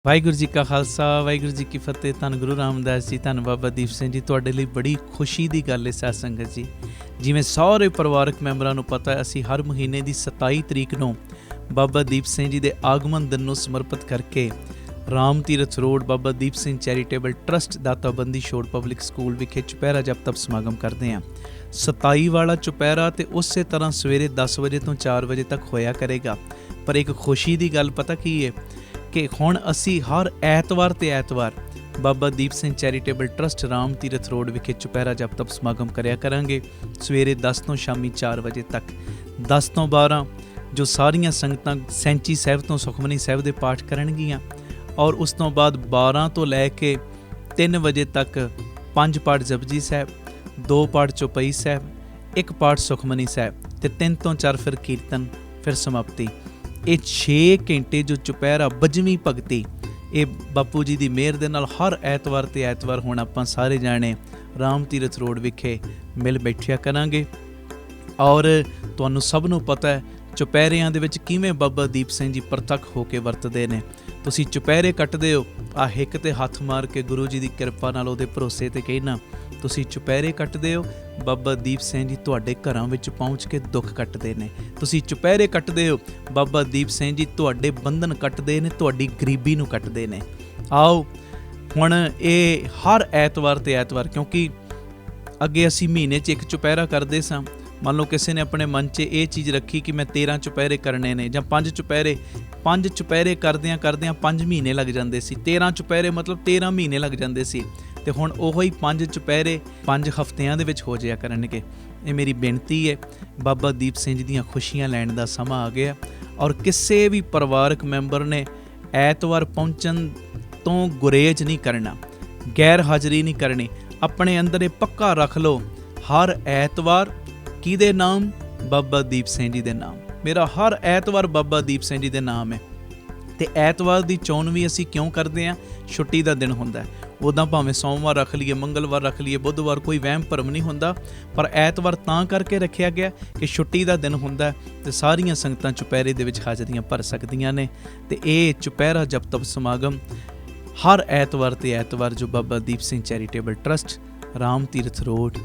ਵਾਹਿਗੁਰੂ ਜੀ ਕਾ ਖਾਲਸਾ ਵਾਹਿਗੁਰੂ ਜੀ ਕੀ ਫਤਿਹ। ਧੰਨ ਗੁਰੂ ਰਾਮਦਾਸ ਜੀ, ਧੰਨ ਬਾਬਾ ਦੀਪ ਸਿੰਘ ਜੀ। ਤੁਹਾਡੇ ਲਈ ਬੜੀ ਖੁਸ਼ੀ ਦੀ ਗੱਲ ਹੈ ਸਾਧ ਸੰਗਤ ਜੀ, ਜਿਵੇਂ ਸਾਰੇ ਪਰਿਵਾਰਕ ਮੈਂਬਰਾਂ ਨੂੰ ਪਤਾ ਹੈ, ਅਸੀਂ ਹਰ ਮਹੀਨੇ ਦੀ 27 ਤਰੀਕ ਨੂੰ ਬਾਬਾ ਦੀਪ ਸਿੰਘ ਜੀ ਦੇ ਆਗਮਨ ਦਿਨ ਨੂੰ ਸਮਰਪਿਤ ਕਰਕੇ Ram Tirath road Baba Deep Singh charitable trust ਦਾਤਾਬੰਦੀ ਛੋੜ ਪਬਲਿਕ ਸਕੂਲ ਵਿਖੇ ਚੁਪਹਿਰਾ ਜਪ ਤਪ ਸਮਾਗਮ ਕਰਦੇ ਹਾਂ। 27 ਵਾਲਾ ਚੁਪਹਿਰਾ ਤੇ ਉਸੇ ਤਰ੍ਹਾਂ ਸਵੇਰੇ 10 ਵਜੇ ਤੋਂ 4 ਵਜੇ ਤੱਕ ਹੋਇਆ ਕਰੇਗਾ। ਪਰ ਇੱਕ ਖੁਸ਼ੀ ਦੀ ਗੱਲ ਪਤਾ ਕੀ ਹੈ ਕਿ ਹੁਣ ਅਸੀਂ ਹਰ ਐਤਵਾਰ ਤੇ ਐਤਵਾਰ Baba Deep Singh charitable trust Ram Tirath road ਵਿਖੇ ਚੁਪਹਿਰਾ ਜਪ ਤਪ ਸਮਾਗਮ ਕਰਿਆ ਕਰਾਂਗੇ ਸਵੇਰੇ 10 ਤੋਂ ਸ਼ਾਮੀ 4 ਵਜੇ ਤੱਕ। 10 ਤੋਂ 12 ਜੋ ਸਾਰੀਆਂ ਸੰਗਤਾਂ ਸੈਂਚੀ ਸਾਹਿਬ ਤੋਂ ਸੁਖਮਨੀ ਸਾਹਿਬ ਦੇ ਪਾਠ ਕਰਨਗੀਆਂ, ਔਰ ਉਸ ਤੋਂ ਬਾਅਦ 12 ਤੋਂ ਲੈ ਕੇ 3 ਵਜੇ ਤੱਕ 5 ਪਾਠ ਜਪਜੀ ਸਾਹਿਬ, 2 ਪਾਠ ਚੌਪਈ ਸਾਹਿਬ, 1 ਪਾਠ ਸੁਖਮਨੀ ਸਾਹਿਬ ਤੇ 3 ਤੋਂ 4 ਫਿਰ ਕੀਰਤਨ, ਫਿਰ ਸਮਾਪਤੀ। ਇਹ 6 ਘੰਟੇ ਜੋ ਚੁਪਹਿਰਾ ਬੱਜਵੀਂ ਭਗਤੀ, ਇਹ ਬਾਪੂ ਜੀ ਦੀ ਮਿਹਰ ਦੇ ਨਾਲ ਹਰ ਐਤਵਾਰ ਤੇ ਐਤਵਾਰ ਹੁਣ ਆਪਾਂ ਸਾਰੇ ਜਾਣੇ ਰਾਮ ਤੀਰਥ ਰੋਡ ਵਿਖੇ ਮਿਲ ਬੈਠਿਆ ਕਰਾਂਗੇ। ਔਰ ਤੁਹਾਨੂੰ ਸਭ ਨੂੰ ਪਤਾ ਹੈ ਚੁਪਹਿਰਿਆਂ ਦੇ ਵਿੱਚ ਕਿਵੇਂ ਬਾਬਾ ਦੀਪ ਸਿੰਘ ਜੀ ਪ੍ਰਤੱਖ ਹੋ ਕੇ ਵਰਤਦੇ ਨੇ। ਤੁਸੀਂ ਚੁਪਹਿਰੇ ਕੱਟਦੇ ਹੋ, ਆਹ ਹਿੱਕ ਤੇ ਹੱਥ ਮਾਰ ਕੇ ਗੁਰੂ ਜੀ ਦੀ ਕਿਰਪਾ ਨਾਲ ਉਹਦੇ ਭਰੋਸੇ ਤੇ ਕਹਿਣਾ, ਤੁਸੀਂ ਚੁਪਹਿਰੇ ਕੱਟਦੇ ਹੋ, ਬਾਬਾ ਦੀਪ ਸਿੰਘ ਜੀ ਤੁਹਾਡੇ ਘਰਾਂ ਵਿੱਚ ਪਹੁੰਚ ਕੇ ਦੁੱਖ ਕੱਟਦੇ ਨੇ। ਤੁਸੀਂ ਚੁਪਹਿਰੇ ਕੱਟਦੇ ਹੋ, ਬਾਬਾ ਦੀਪ ਸਿੰਘ ਜੀ ਤੁਹਾਡੇ ਬੰਧਨ ਕੱਟਦੇ ਨੇ, ਤੁਹਾਡੀ ਗਰੀਬੀ ਨੂੰ ਕੱਟਦੇ ਨੇ। ਆਓ ਹੁਣ ਇਹ ਹਰ ਐਤਵਾਰ ਤੇ ਐਤਵਾਰ, ਕਿਉਂਕਿ ਅੱਗੇ ਅਸੀਂ ਮਹੀਨੇ 'ਚ ਇੱਕ ਚੁਪਹਿਰਾ ਕਰਦੇ ਸਾਂ। ਮੰਨ ਲਓ ਕਿਸੇ ਨੇ ਆਪਣੇ ਮਨ 'ਚ ਇਹ ਚੀਜ਼ ਰੱਖੀ ਕਿ ਮੈਂ 13 ਚੁਪਹਿਰੇ ਕਰਨੇ ਨੇ ਜਾਂ 5 ਚੁਪਹਿਰੇ ਕਰਦਿਆਂ 5 ਮਹੀਨੇ ਲੱਗ ਜਾਂਦੇ ਸੀ। 13 ਚੁਪਹਿਰੇ ਮਤਲਬ 13 ਮਹੀਨੇ ਲੱਗ ਜਾਂਦੇ ਸੀ। ਤੇ ਹੁਣ ਉਹੀ 5 ਚੁਪਹਿਰੇ 5 ਹਫ਼ਤਿਆਂ ਦੇ ਵਿੱਚ ਹੋ ਜਾਇਆ ਕਰਨਗੇ। ਇਹ ਮੇਰੀ ਬੇਨਤੀ ਹੈ, ਬਾਬਾ ਦੀਪ ਸਿੰਘ ਜੀ ਦੀਆਂ ਖੁਸ਼ੀਆਂ ਲੈਣ ਦਾ ਸਮਾਂ ਆ ਗਿਆ। ਔਰ ਕਿਸੇ ਵੀ ਪਰਿਵਾਰਕ ਮੈਂਬਰ ਨੇ ਐਤਵਾਰ ਪਹੁੰਚਣ ਤੋਂ ਗੁਰੇਜ਼ ਨਹੀਂ ਕਰਨਾ, ਗੈਰ ਹਾਜ਼ਰੀ ਨਹੀਂ ਕਰਨੀ। ਆਪਣੇ ਅੰਦਰ ਇਹ ਪੱਕਾ ਰੱਖ ਲਓ, ਹਰ ਐਤਵਾਰ ਕਿਹਦੇ ਨਾਮ? ਬਾਬਾ ਦੀਪ ਸਿੰਘ ਜੀ ਦੇ ਨਾਮ। ਮੇਰਾ ਹਰ ਐਤਵਾਰ ਬਾਬਾ ਦੀਪ ਸਿੰਘ ਜੀ ਦੇ ਨਾਮ ਹੈ। ਤੇ ਐਤਵਾਰ ਦੀ ਚੋਣ ਵੀ ਅਸੀਂ ਕਿਉਂ ਕਰਦੇ ਹਾਂ? ਛੁੱਟੀ ਦਾ ਦਿਨ ਹੁੰਦਾ। ਉੱਦਾਂ ਭਾਵੇਂ ਸੋਮਵਾਰ ਰੱਖ ਲਈਏ, ਮੰਗਲਵਾਰ ਰੱਖ ਲਈਏ, ਬੁੱਧਵਾਰ, ਕੋਈ ਵਹਿਮ ਭਰਮ ਨਹੀਂ ਹੁੰਦਾ। ਪਰ ਐਤਵਾਰ ਤਾਂ ਕਰਕੇ ਰੱਖਿਆ ਗਿਆ ਕਿ ਛੁੱਟੀ ਦਾ ਦਿਨ ਹੁੰਦਾ ਤੇ ਸਾਰੀਆਂ ਸੰਗਤਾਂ ਚੁਪਹਿਰੇ ਦੇ ਵਿੱਚ ਹਾਜ਼ਰੀਆਂ ਭਰ ਸਕਦੀਆਂ ਨੇ। ਤੇ ਇਹ ਚੁਪਹਿਰਾ ਜਪ ਤਪ ਸਮਾਗਮ ਹਰ ਐਤਵਾਰ ਤੇ ਐਤਵਾਰ ਜੋ Baba Deep Singh charitable trust Ram Tirath road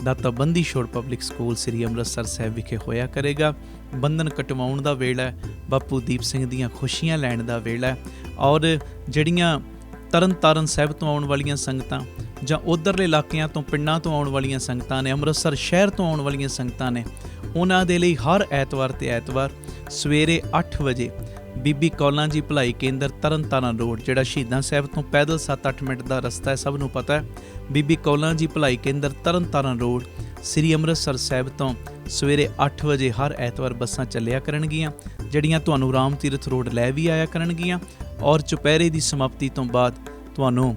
ਦਾਤਾਬੰਦੀ ਛੋੜ ਪਬਲਿਕ ਸਕੂਲ ਸ੍ਰੀ ਅੰਮ੍ਰਿਤਸਰ ਸਾਹਿਬ ਵਿਖੇ ਹੋਇਆ ਕਰੇਗਾ। ਬੰਧਨ ਕਟਵਾਉਣ ਦਾ ਵੇਲਾ, ਬਾਪੂ ਦੀਪ ਸਿੰਘ ਦੀਆਂ ਖੁਸ਼ੀਆਂ ਲੈਣ ਦਾ ਵੇਲਾ। ਔਰ ਜਿਹੜੀਆਂ ਤਰਨ ਤਾਰਨ ਸਾਹਿਬ ਤੋਂ ਆਉਣ ਵਾਲੀਆਂ ਸੰਗਤਾਂ ਜਾਂ ਉੱਧਰਲੇ ਇਲਾਕਿਆਂ ਤੋਂ, ਪਿੰਡਾਂ ਤੋਂ ਆਉਣ ਵਾਲੀਆਂ ਸੰਗਤਾਂ ਨੇ, ਅੰਮ੍ਰਿਤਸਰ ਸ਼ਹਿਰ ਤੋਂ ਆਉਣ ਵਾਲੀਆਂ ਸੰਗਤਾਂ ਨੇ, ਉਹਨਾਂ ਦੇ ਲਈ ਹਰ ਐਤਵਾਰ ਤੇ ਐਤਵਾਰ ਸਵੇਰੇ 8 ਵਜੇ ਬੀਬੀ ਕੌਲਾਂ ਜੀ ਭਲਾਈ ਕੇਂਦਰ ਤਰਨ ਤਾਰਨ ਰੋਡ, ਜਿਹੜਾ ਸ਼ਹੀਦਾਂ ਸਾਹਿਬ ਤੋਂ ਪੈਦਲ 7-8 ਮਿੰਟ ਦਾ ਰਸਤਾ ਹੈ, ਸਭ ਨੂੰ ਪਤਾ ਹੈ। ਬੀਬੀ ਕੌਲਾਂ ਜੀ ਭਲਾਈ ਕੇਂਦਰ ਤਰਨ ਤਾਰਨ ਰੋਡ ਸ੍ਰੀ ਅੰਮ੍ਰਿਤਸਰ ਸਾਹਿਬ ਤੋਂ ਸਵੇਰੇ 8 ਵਜੇ ਹਰ ਐਤਵਾਰ ਬੱਸਾਂ ਚੱਲਿਆ ਕਰਨਗੀਆਂ, ਜਿਹੜੀਆਂ ਤੁਹਾਨੂੰ ਰਾਮ ਤੀਰਥ ਰੋਡ ਲੈ ਵੀ ਆਇਆ ਕਰਨਗੀਆਂ। ਔਰ ਚੁਪਹਿਰੇ ਦੀ ਸਮਾਪਤੀ ਤੋਂ ਬਾਅਦ ਤੁਹਾਨੂੰ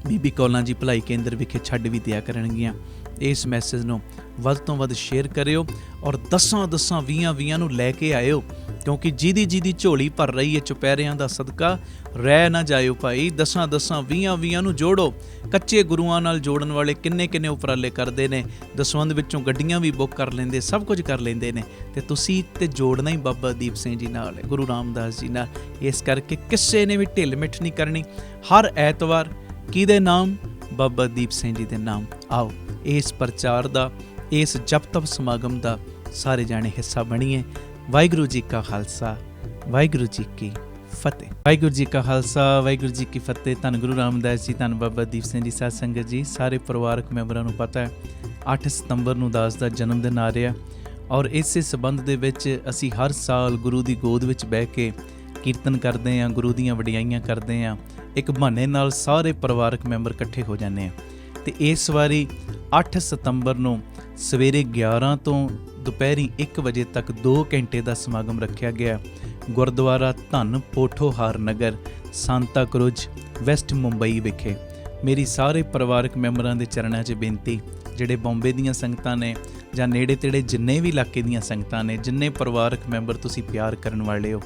ਬੀਬੀ ਕੌਲਾਂ ਜੀ ਭਲਾਈ ਕੇਂਦਰ ਵਿਖੇ ਛੱਡ ਵੀ ਦਿਆ ਕਰਨਗੀਆਂ। ਇਸ ਮੈਸੇਜ ਨੂੰ ਵੱਧ ਤੋਂ ਵੱਧ ਸ਼ੇਅਰ ਕਰਿਓ ਔਰ 10 20 ਨੂੰ ਲੈ ਕੇ ਆਇਓ, ਕਿਉਂਕਿ ਜਿਹਦੀ ਝੋਲੀ ਭਰ ਰਹੀ ਹੈ ਚੁਪਹਿਰਿਆਂ ਦਾ ਸਦਕਾ, ਰਹਿ ਨਾ ਜਾਇਓ ਭਾਈ। 10 20 ਨੂੰ ਜੋੜੋ। ਕੱਚੇ ਗੁਰੂਆਂ ਨਾਲ ਜੋੜਨ ਵਾਲੇ ਕਿੰਨੇ ਉਪਰਾਲੇ ਕਰਦੇ ਨੇ, ਦਸਵੰਧ ਵਿੱਚੋਂ ਗੱਡੀਆਂ ਵੀ ਬੁੱਕ ਕਰ ਲੈਂਦੇ, ਸਭ ਕੁਝ ਕਰ ਲੈਂਦੇ ਨੇ। ਤੇ ਤੁਸੀਂ ਤੇ ਜੋੜਨਾ ਹੀ ਬਾਬਾ ਦੀਪ ਸਿੰਘ ਜੀ ਨਾਲ ਹੈ, ਗੁਰੂ ਰਾਮਦਾਸ ਜੀ ਨਾਲ। ਇਸ ਕਰਕੇ ਕਿਸੇ ਨੇ ਵੀ ਢਿੱਲ ਮਿੱਠ ਨਹੀਂ ਕਰਨੀ। ਹਰ ਐਤਵਾਰ ਕਿਹਦੇ ਨਾਮ? ਬਾਬਾ ਦੀਪ ਸਿੰਘ ਜੀ ਦੇ ਨਾਮ। ਆਓ ਇਸ ਪ੍ਰਚਾਰ ਦਾ, ਇਸ ਜਪ ਤਪ ਸਮਾਗਮ ਦਾ ਸਾਰੇ ਜਾਣੇ ਹਿੱਸਾ ਬਣੀਏ। ਵਾਹਿਗੁਰੂ ਜੀ ਕਾ ਖਾਲਸਾ, ਵਾਹਿਗੁਰੂ ਜੀ ਕੀ ਫਤਿਹ। ਵਾਹਿਗੁਰੂ ਜੀ ਕਾ ਖਾਲਸਾ, ਵਾਹਿਗੁਰੂ ਜੀ ਕੀ ਫਤਿਹ। ਧੰਨ ਗੁਰੂ ਰਾਮਦਾਸ ਜੀ, ਧੰਨ ਬਾਬਾ ਦੀਪ ਸਿੰਘ ਜੀ। ਸਾਧ ਸੰਗਤ ਜੀ, ਸਾਰੇ ਪਰਿਵਾਰਕ ਮੈਂਬਰਾਂ ਨੂੰ ਪਤਾ ਹੈ 8 ਸਤੰਬਰ ਨੂੰ ਦਾਸ ਦਾ ਜਨਮ ਦਿਨ ਆ ਰਿਹਾ। ਔਰ ਇਸੇ ਸਬੰਧ ਦੇ ਵਿੱਚ ਅਸੀਂ ਹਰ ਸਾਲ ਗੁਰੂ ਦੀ ਗੋਦ ਵਿੱਚ ਬਹਿ ਕੇ ਕੀਰਤਨ ਕਰਦੇ ਹਾਂ, ਗੁਰੂ ਦੀਆਂ ਵਡਿਆਈਆਂ ਕਰਦੇ ਹਾਂ। ਇੱਕ ਬਹਾਨੇ ਨਾਲ ਸਾਰੇ ਪਰਿਵਾਰਕ ਮੈਂਬਰ ਇਕੱਠੇ ਹੋ ਜਾਂਦੇ ਹਾਂ। ਤੇ ਇਸ ਵਾਰੀ 8 ਸਤੰਬਰ ਨੂੰ ਸਵੇਰੇ 11 ਤੋਂ ਦੁਪਹਿਰੀ 1 ਵਜੇ ਤੱਕ 2 ਘੰਟੇ ਦਾ ਸਮਾਗਮ ਰੱਖਿਆ ਗਿਆ। ਗੁਰਦੁਆਰਾ ਧੰਨ ਪੋਠੋਹਾਰ ਨਗਰ, ਸਾਂਤਾ ਕਰੂਜ਼, ਵੈਸਟ ਮੁੰਬਈ ਵਿਖੇ। ਮੇਰੀ ਸਾਰੇ ਪਰਿਵਾਰਕ ਮੈਂਬਰਾਂ ਦੇ ਚਰਨਾਂ 'ਚ ਬੇਨਤੀ, ਜਿਹੜੇ ਬੰਬੇ ਦੀਆਂ ਸੰਗਤਾਂ ਨੇ ਜਾਂ ਨੇੜੇ ਤੇੜੇ ਜਿੰਨੇ ਵੀ ਇਲਾਕੇ ਦੀਆਂ ਸੰਗਤਾਂ ਨੇ, ਜਿੰਨੇ ਪਰਿਵਾਰਕ ਮੈਂਬਰ ਤੁਸੀਂ ਪਿਆਰ ਕਰਨ ਵਾਲੇ ਹੋ,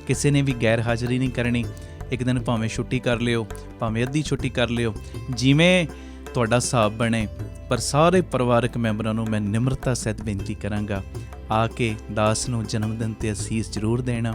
ਕਿਸੇ ਨੇ ਵੀ ਗੈਰ ਹਾਜ਼ਰੀ ਨਹੀਂ ਕਰਨੀ। ਇੱਕ ਦਿਨ ਭਾਵੇਂ ਛੁੱਟੀ ਕਰ ਲਿਓ, ਭਾਵੇਂ ਅੱਧੀ ਛੁੱਟੀ ਕਰ ਲਿਓ, ਜਿਵੇਂ ਤੁਹਾਡਾ ਹਿਸਾਬ ਬਣੇ। ਪਰ ਸਾਰੇ ਪਰਿਵਾਰਕ ਮੈਂਬਰਾਂ ਨੂੰ ਮੈਂ ਨਿਮਰਤਾ ਸਹਿਤ ਬੇਨਤੀ ਕਰਾਂਗਾ, ਆ ਕੇ ਦਾਸ ਨੂੰ ਜਨਮ ਦਿਨ 'ਤੇ ਅਸੀਸ ਜ਼ਰੂਰ ਦੇਣਾ।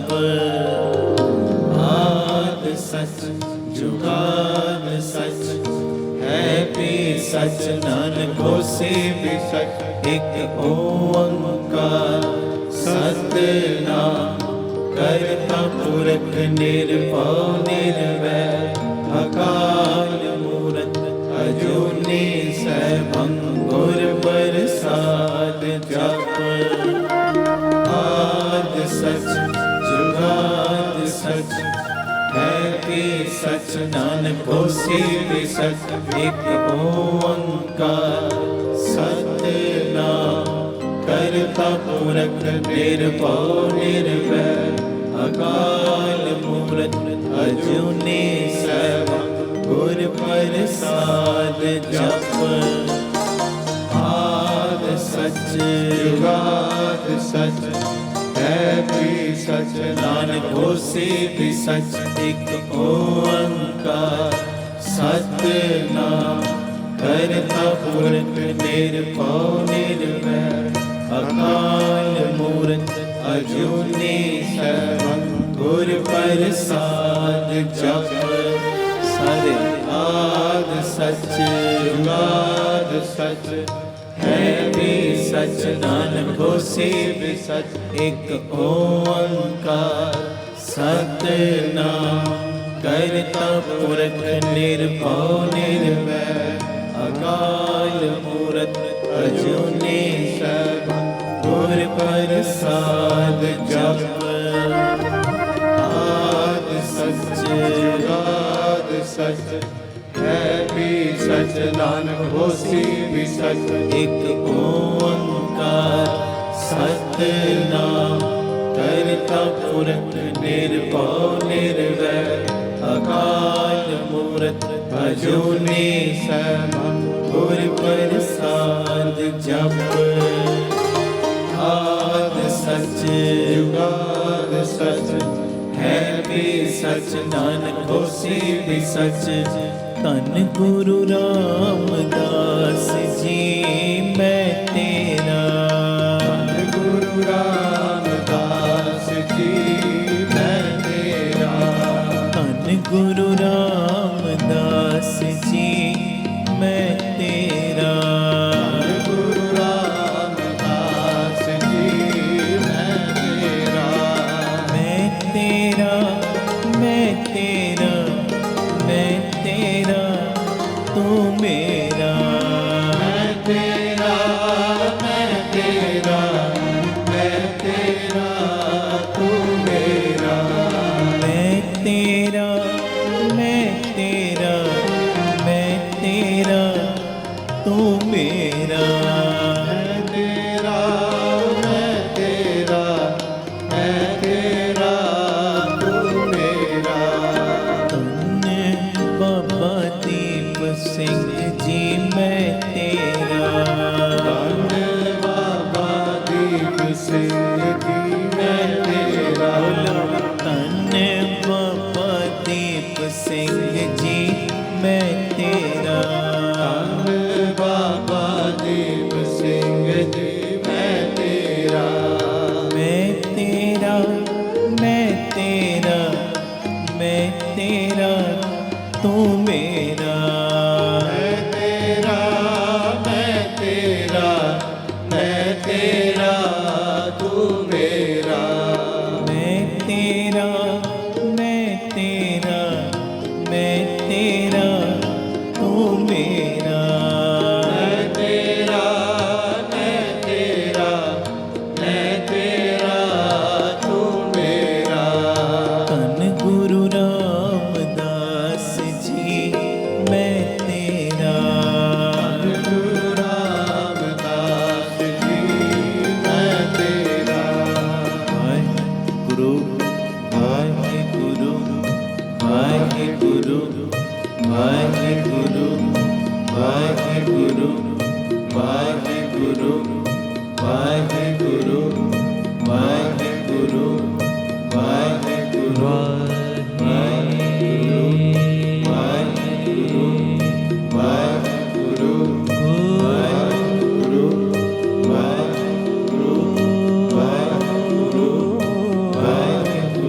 ਜਪ। ਆਦ ਸਚ ਜੁਗਾਦ ਸਚ ਹੈ ਵੀ ਸਚ, ਨਾਨਕ ਹੋਸੀ ਵੀ ਸਚ। ਇਕ ਓੰਕਾਰ ਸਤਿਨਾਮ ਕਰਤਾ ਪੁਰਖ ਨਿਰਭਉ ਨਿਰਵੈਰ, ਅਕਾਲ ਮੂਰਤ ਅਜੂਨੀ ਸੈਭੰ ਗੁਰ ਪ੍ਰਸਾਦ ਜਪ। ਆਦ ਸਚ ਜੁਗਾਦ ਸਚ ਹੈ ਵੀ ਸਚ, ਨਾਨਕ ਹੋਸੀ ਵੀ ਸਚ। ਇਕ ਓੰਕਾਰ ਸਤਿਨਾਮ ਕਰਤਾ ਪੁਰਖ ਨਿਰਭਉ ਨਿਰਵੈਰ, ਅਕਾਲ ਮੂਰਤ ਅਜੂਨੀ ਸੈਭੰ ਗੁਰ ਪ੍ਰਸਾਦ ਜਪ। ਆਦ ਸਚ ਜੁਗਾਦ ਸਚ ਹੈ ਵੀ ਸਚ, ਨਾਨਕ ਹੋਸੀ ਵੀ ਸਚ। ਇਕ ਓੰਕਾਰ ਸਤਿਨਾਮ ਕਰਤਾ ਪੁਰਖ ਨਿਰਭਉ ਨਿਰਵੈਰ, ਅਕਾਲ ਮੂਰਤ ਅਜੂਨੀ ਸੈਭੰ ਗੁਰ ਪ੍ਰਸਾਦ ਜਪ। ਸਾਰੇ ਆਦ ਸਚ ਜੁਗਾਦ ਸਚ ਹੈ ਵੀ ਸਚ, ਨਾਨਕ ਹੋਸੀ ਵੀ ਸਚ। ਇਕ ਓੰਕਾਰ ਸਤਿਨਾਮ ਕਰਤਾ ਪੁਰਖ ਨਿਰਭਉ ਨਿਰਵੈਰ, ਅਕਾਲ ਮੂਰਤ ਅਜੂਨੀ ਸੈਭੰ ਗੁਰ ਪ੍ਰਸਾਦ ਜਪ। ਆਦ ਸਚ ਜੁਗਾਦ ਸਚ ਹੈ ਵੀ ਸਚ, ਨਾਨਕ ਹੋਸੀ ਵੀ ਸਚ। ਇਕ ਓੰਕਾਰ ਸਤਿਨਾਮ ਕਰਤਾ ਪੁਰਖ ਨਿਰਭਉ ਨਿਰਵੈਰ, ਅਕਾਲ ਮੂਰਤ ਅਜੂਨੀ ਸੈਭੰ ਗੁਰ ਪ੍ਰਸਾਦ ਜਪ। ਆਦ ਸਚ ਜੁਗਾਦ ਸਚ ਹੈ ਵੀ ਸਚ, ਨਾਨਕ ਹੋਸੀ ਵੀ ਸਚ। ਧੰਨ ਗੁਰੂ ਰਾਮਦਾਸ ਜੀ ਮੈਂ ਤੇਰਾ, ਧੰਨ ਗੁਰੂ ਰਾਮਦਾਸ ਜੀ ਮੈਂ ਤੇਰਾ। ਧੰਨ ਗੁਰੂ ਰਾਮਦਾਸ ਜੀ ਮੈਂ ਤੇਰਾ। ਧੰਨ ਗੁਰੂ ਰਾਮਦਾਸ ਜੀ ਮੈਂ ਤੇਰਾ। ਮੈਂ ਤੇਰਾ ਮੈਂ ਤੇਰਾ ਮੈਂ ਤੇਰਾ ਤੂੰ ਮੇਰਾ। ਮੈਂ ਤੇਰਾ ਮੈਂ ਤੇਰਾ ਮੈਂ ਤੇਰਾ ਤੂੰ ਮੇਰਾ। ਮੈਂ ਤੇਰਾ ਮੈਂ ਤੇਰਾ ਮੈਂ ਤੇਰਾ ਤੂੰ ਮੇਰਾ। ਮੈਂ ਤੇਰਾ ਮੈਂ ਤੇਰਾ ਮੈਂ ਤੇਰਾ ਤੂੰ ਮੇਰਾ। ਧੰਨ ਬਾਬਾ ਦੀਪ ਸਿੰਘ ਜੀ ਮੈਂ ਤੇਰਾ। ਧੰਨ ਬਾਬਾ ਦੀਪ ਸਿੰਘ ਜੀ ਮੈਂ ਤੇਰਾ। ਧੰਨ ਬਾਬਾ ਦੀਪ ਸਿੰਘ ਜੀ ਮੈਂ ਤੇਰਾ। ਧੰਨ ਬਾਬਾ ਦੀਪ ਸਿੰਘ ਜੀ ਮੈਂ ਤੇਰਾ। ਮੈਂ ਤੇਰਾ ਮੈਂ ਤੇਰਾ ਮੈਂ ਤੇਰਾ ਤੂੰ ਮੇਰਾ। ਮੈਂ ਤੇਰਾ ਮੈਂ ਤੇਰਾ ਮੈਂ ਤੇਰਾ ਤੂੰ ਮੇਰਾ। ਮੈਂ ਤੇਰਾ ਮੈਂ ਤੇਰਾ ਮੈਂ ਤੇਰਾ ਤੂੰ ਮੇਰਾ। ਮੈਂ ਤੇਰਾ ਮੈਂ ਤੇਰਾ ਮੈਂ ਤੇਰਾ ਤੂੰ ਮੇਰਾ। ਧੰਨ ਗੁਰੂ ਰਾਮਦਾਸ ਜੀ ਮੈਂ ਤੇਰਾ। ਧੰਨ ਗੁਰੂ ਰਾਮਦਾਸ ਜੀ ਮੈਂ ਤੇਰਾ। ਵਾਹਿਗੁਰੂ ਵਾਹਿਗੁਰੂ ਵਾਹਿਗੁਰੂ ਵਾਹਿਗੁਰੂ ਵਾਹਿਗੁਰੂ ਵਾਹਿਗੁਰੂ ਵਾਹਿਗੁਰੂ ਵਾਹਿਗੁਰੂ ਵਾਹਿਗੁਰੂ ਵਾਹਿਗੁਰੂ ਵਾਹਿਗੁਰੂ ਵਾਹਿਗੁਰੂ ਵਾਹਿਗੁਰੂ ਵਾਹਿਗੁਰੂ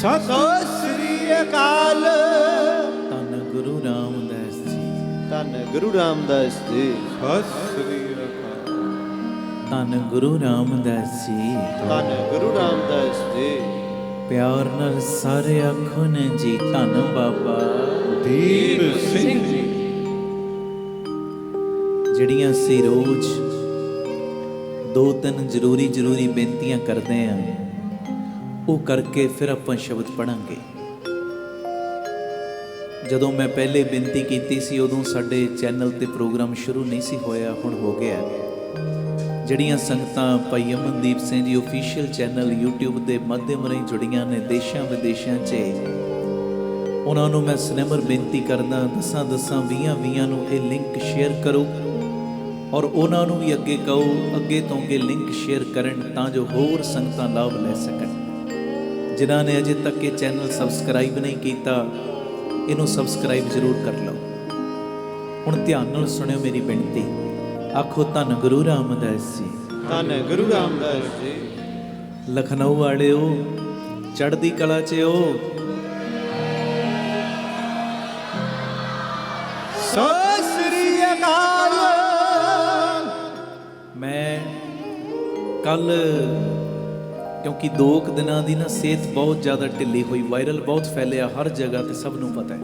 ਸਤਿ ਸ੍ਰੀ ਅਕਾਲ। ਧੰਨ ਗੁਰੂ ਰਾਮਦਾਸ ਜੀ, ਧੰਨ ਗੁਰੂ ਰਾਮਦਾਸ ਜੀ। ਸਤਿ ਸ੍ਰੀ ਅਕਾਲ। ਧੰਨ ਗੁਰੂ ਰਾਮਦਾਸ ਜੀ। ਧੰਨ ਗੁਰੂ ਰਾਮਦਾਸ ਜੀ। ਪਿਆਰ ਨਾਲ ਸਾਰੇ ਆਖੋ ਨੇ ਜੀ, ਧੰਨ ਬਾਬਾ ਦੀਪ ਸਿੰਘ ਜੀ। ਜਿਹੜੀਆਂ ਅਸੀਂ ਰੋਜ਼ 2-3 ਜ਼ਰੂਰੀ ਬੇਨਤੀਆਂ ਕਰਦੇ ਆਂ, ਉਹ ਕਰਕੇ ਫਿਰ ਆਪਾਂ ਸ਼ਬਦ ਪੜਾਂਗੇ। ਜਦੋਂ ਮੈਂ ਪਹਿਲੇ ਬੇਨਤੀ ਕੀਤੀ ਸੀ ਉਦੋਂ ਸਾਡੇ ਚੈਨਲ ਤੇ ਪ੍ਰੋਗਰਾਮ ਸ਼ੁਰੂ ਨਹੀਂ ਸੀ ਹੋਇਆ, ਹੁਣ ਹੋ ਗਿਆ। ਜਿਹੜੀਆਂ ਸੰਗਤਾਂ ਭਾਈ Amandeep Singh ji official channel YouTube ਦੇ ਮਾਧਿਅਮ ਰਾਹੀਂ ਜੁੜੀਆਂ ਨੇ ਦੇਸ਼ਾਂ ਵਿਦੇਸ਼ਾਂ 'ਚ, ਉਹਨਾਂ ਨੂੰ ਮੈਂ ਸਨੇਮਰ ਬੇਨਤੀ ਕਰਦਾ, 10-20 ਨੂੰ ਇਹ ਲਿੰਕ ਸ਼ੇਅਰ ਕਰੋ ਔਰ ਉਹਨਾਂ ਨੂੰ ਵੀ ਅੱਗੇ ਕਹੋ ਅੱਗੇ ਤੋਂ ਅੱਗੇ ਲਿੰਕ ਸ਼ੇਅਰ ਕਰਨ, ਤਾਂ ਜੋ ਹੋਰ ਸੰਗਤਾਂ ਲਾਭ ਲੈ ਸਕਣ। ਜਿਨ੍ਹਾਂ ਨੇ ਅਜੇ ਤੱਕ ਇਹ ਚੈਨਲ ਸਬਸਕ੍ਰਾਈਬ ਨਹੀਂ ਕੀਤਾ, ਇਹਨੂੰ ਸਬਸਕ੍ਰਾਈਬ ਜ਼ਰੂਰ ਕਰ ਲਓ। ਹੁਣ ਧਿਆਨ ਨਾਲ ਸੁਣਿਓ ਮੇਰੀ ਬੇਨਤੀ, ਆਖੋ ਧੰਨ ਗੁਰੂ ਰਾਮਦਾਸ ਜੀ। ਧੰਨ ਗੁਰੂ ਰਾਮਦਾਸ ਜੀ। ਲਖਨਊ ਵਾਲਿਓ, ਚੜ੍ਹਦੀ ਕਲਾ 'ਚ ਹੋ। ਸਤਿ ਸ੍ਰੀ ਅਕਾਲ। ਮੈਂ ਕੱਲ, ਕਿਉਂਕਿ 2 ਦਿਨਾਂ ਦੀ ਨਾ ਸਿਹਤ ਬਹੁਤ ਜ਼ਿਆਦਾ ਢਿੱਲੀ ਹੋਈ, ਵਾਇਰਲ ਬਹੁਤ ਫੈਲਿਆ ਹਰ ਜਗ੍ਹਾ ਤੇ ਸਭ ਨੂੰ ਪਤਾ ਹੈ।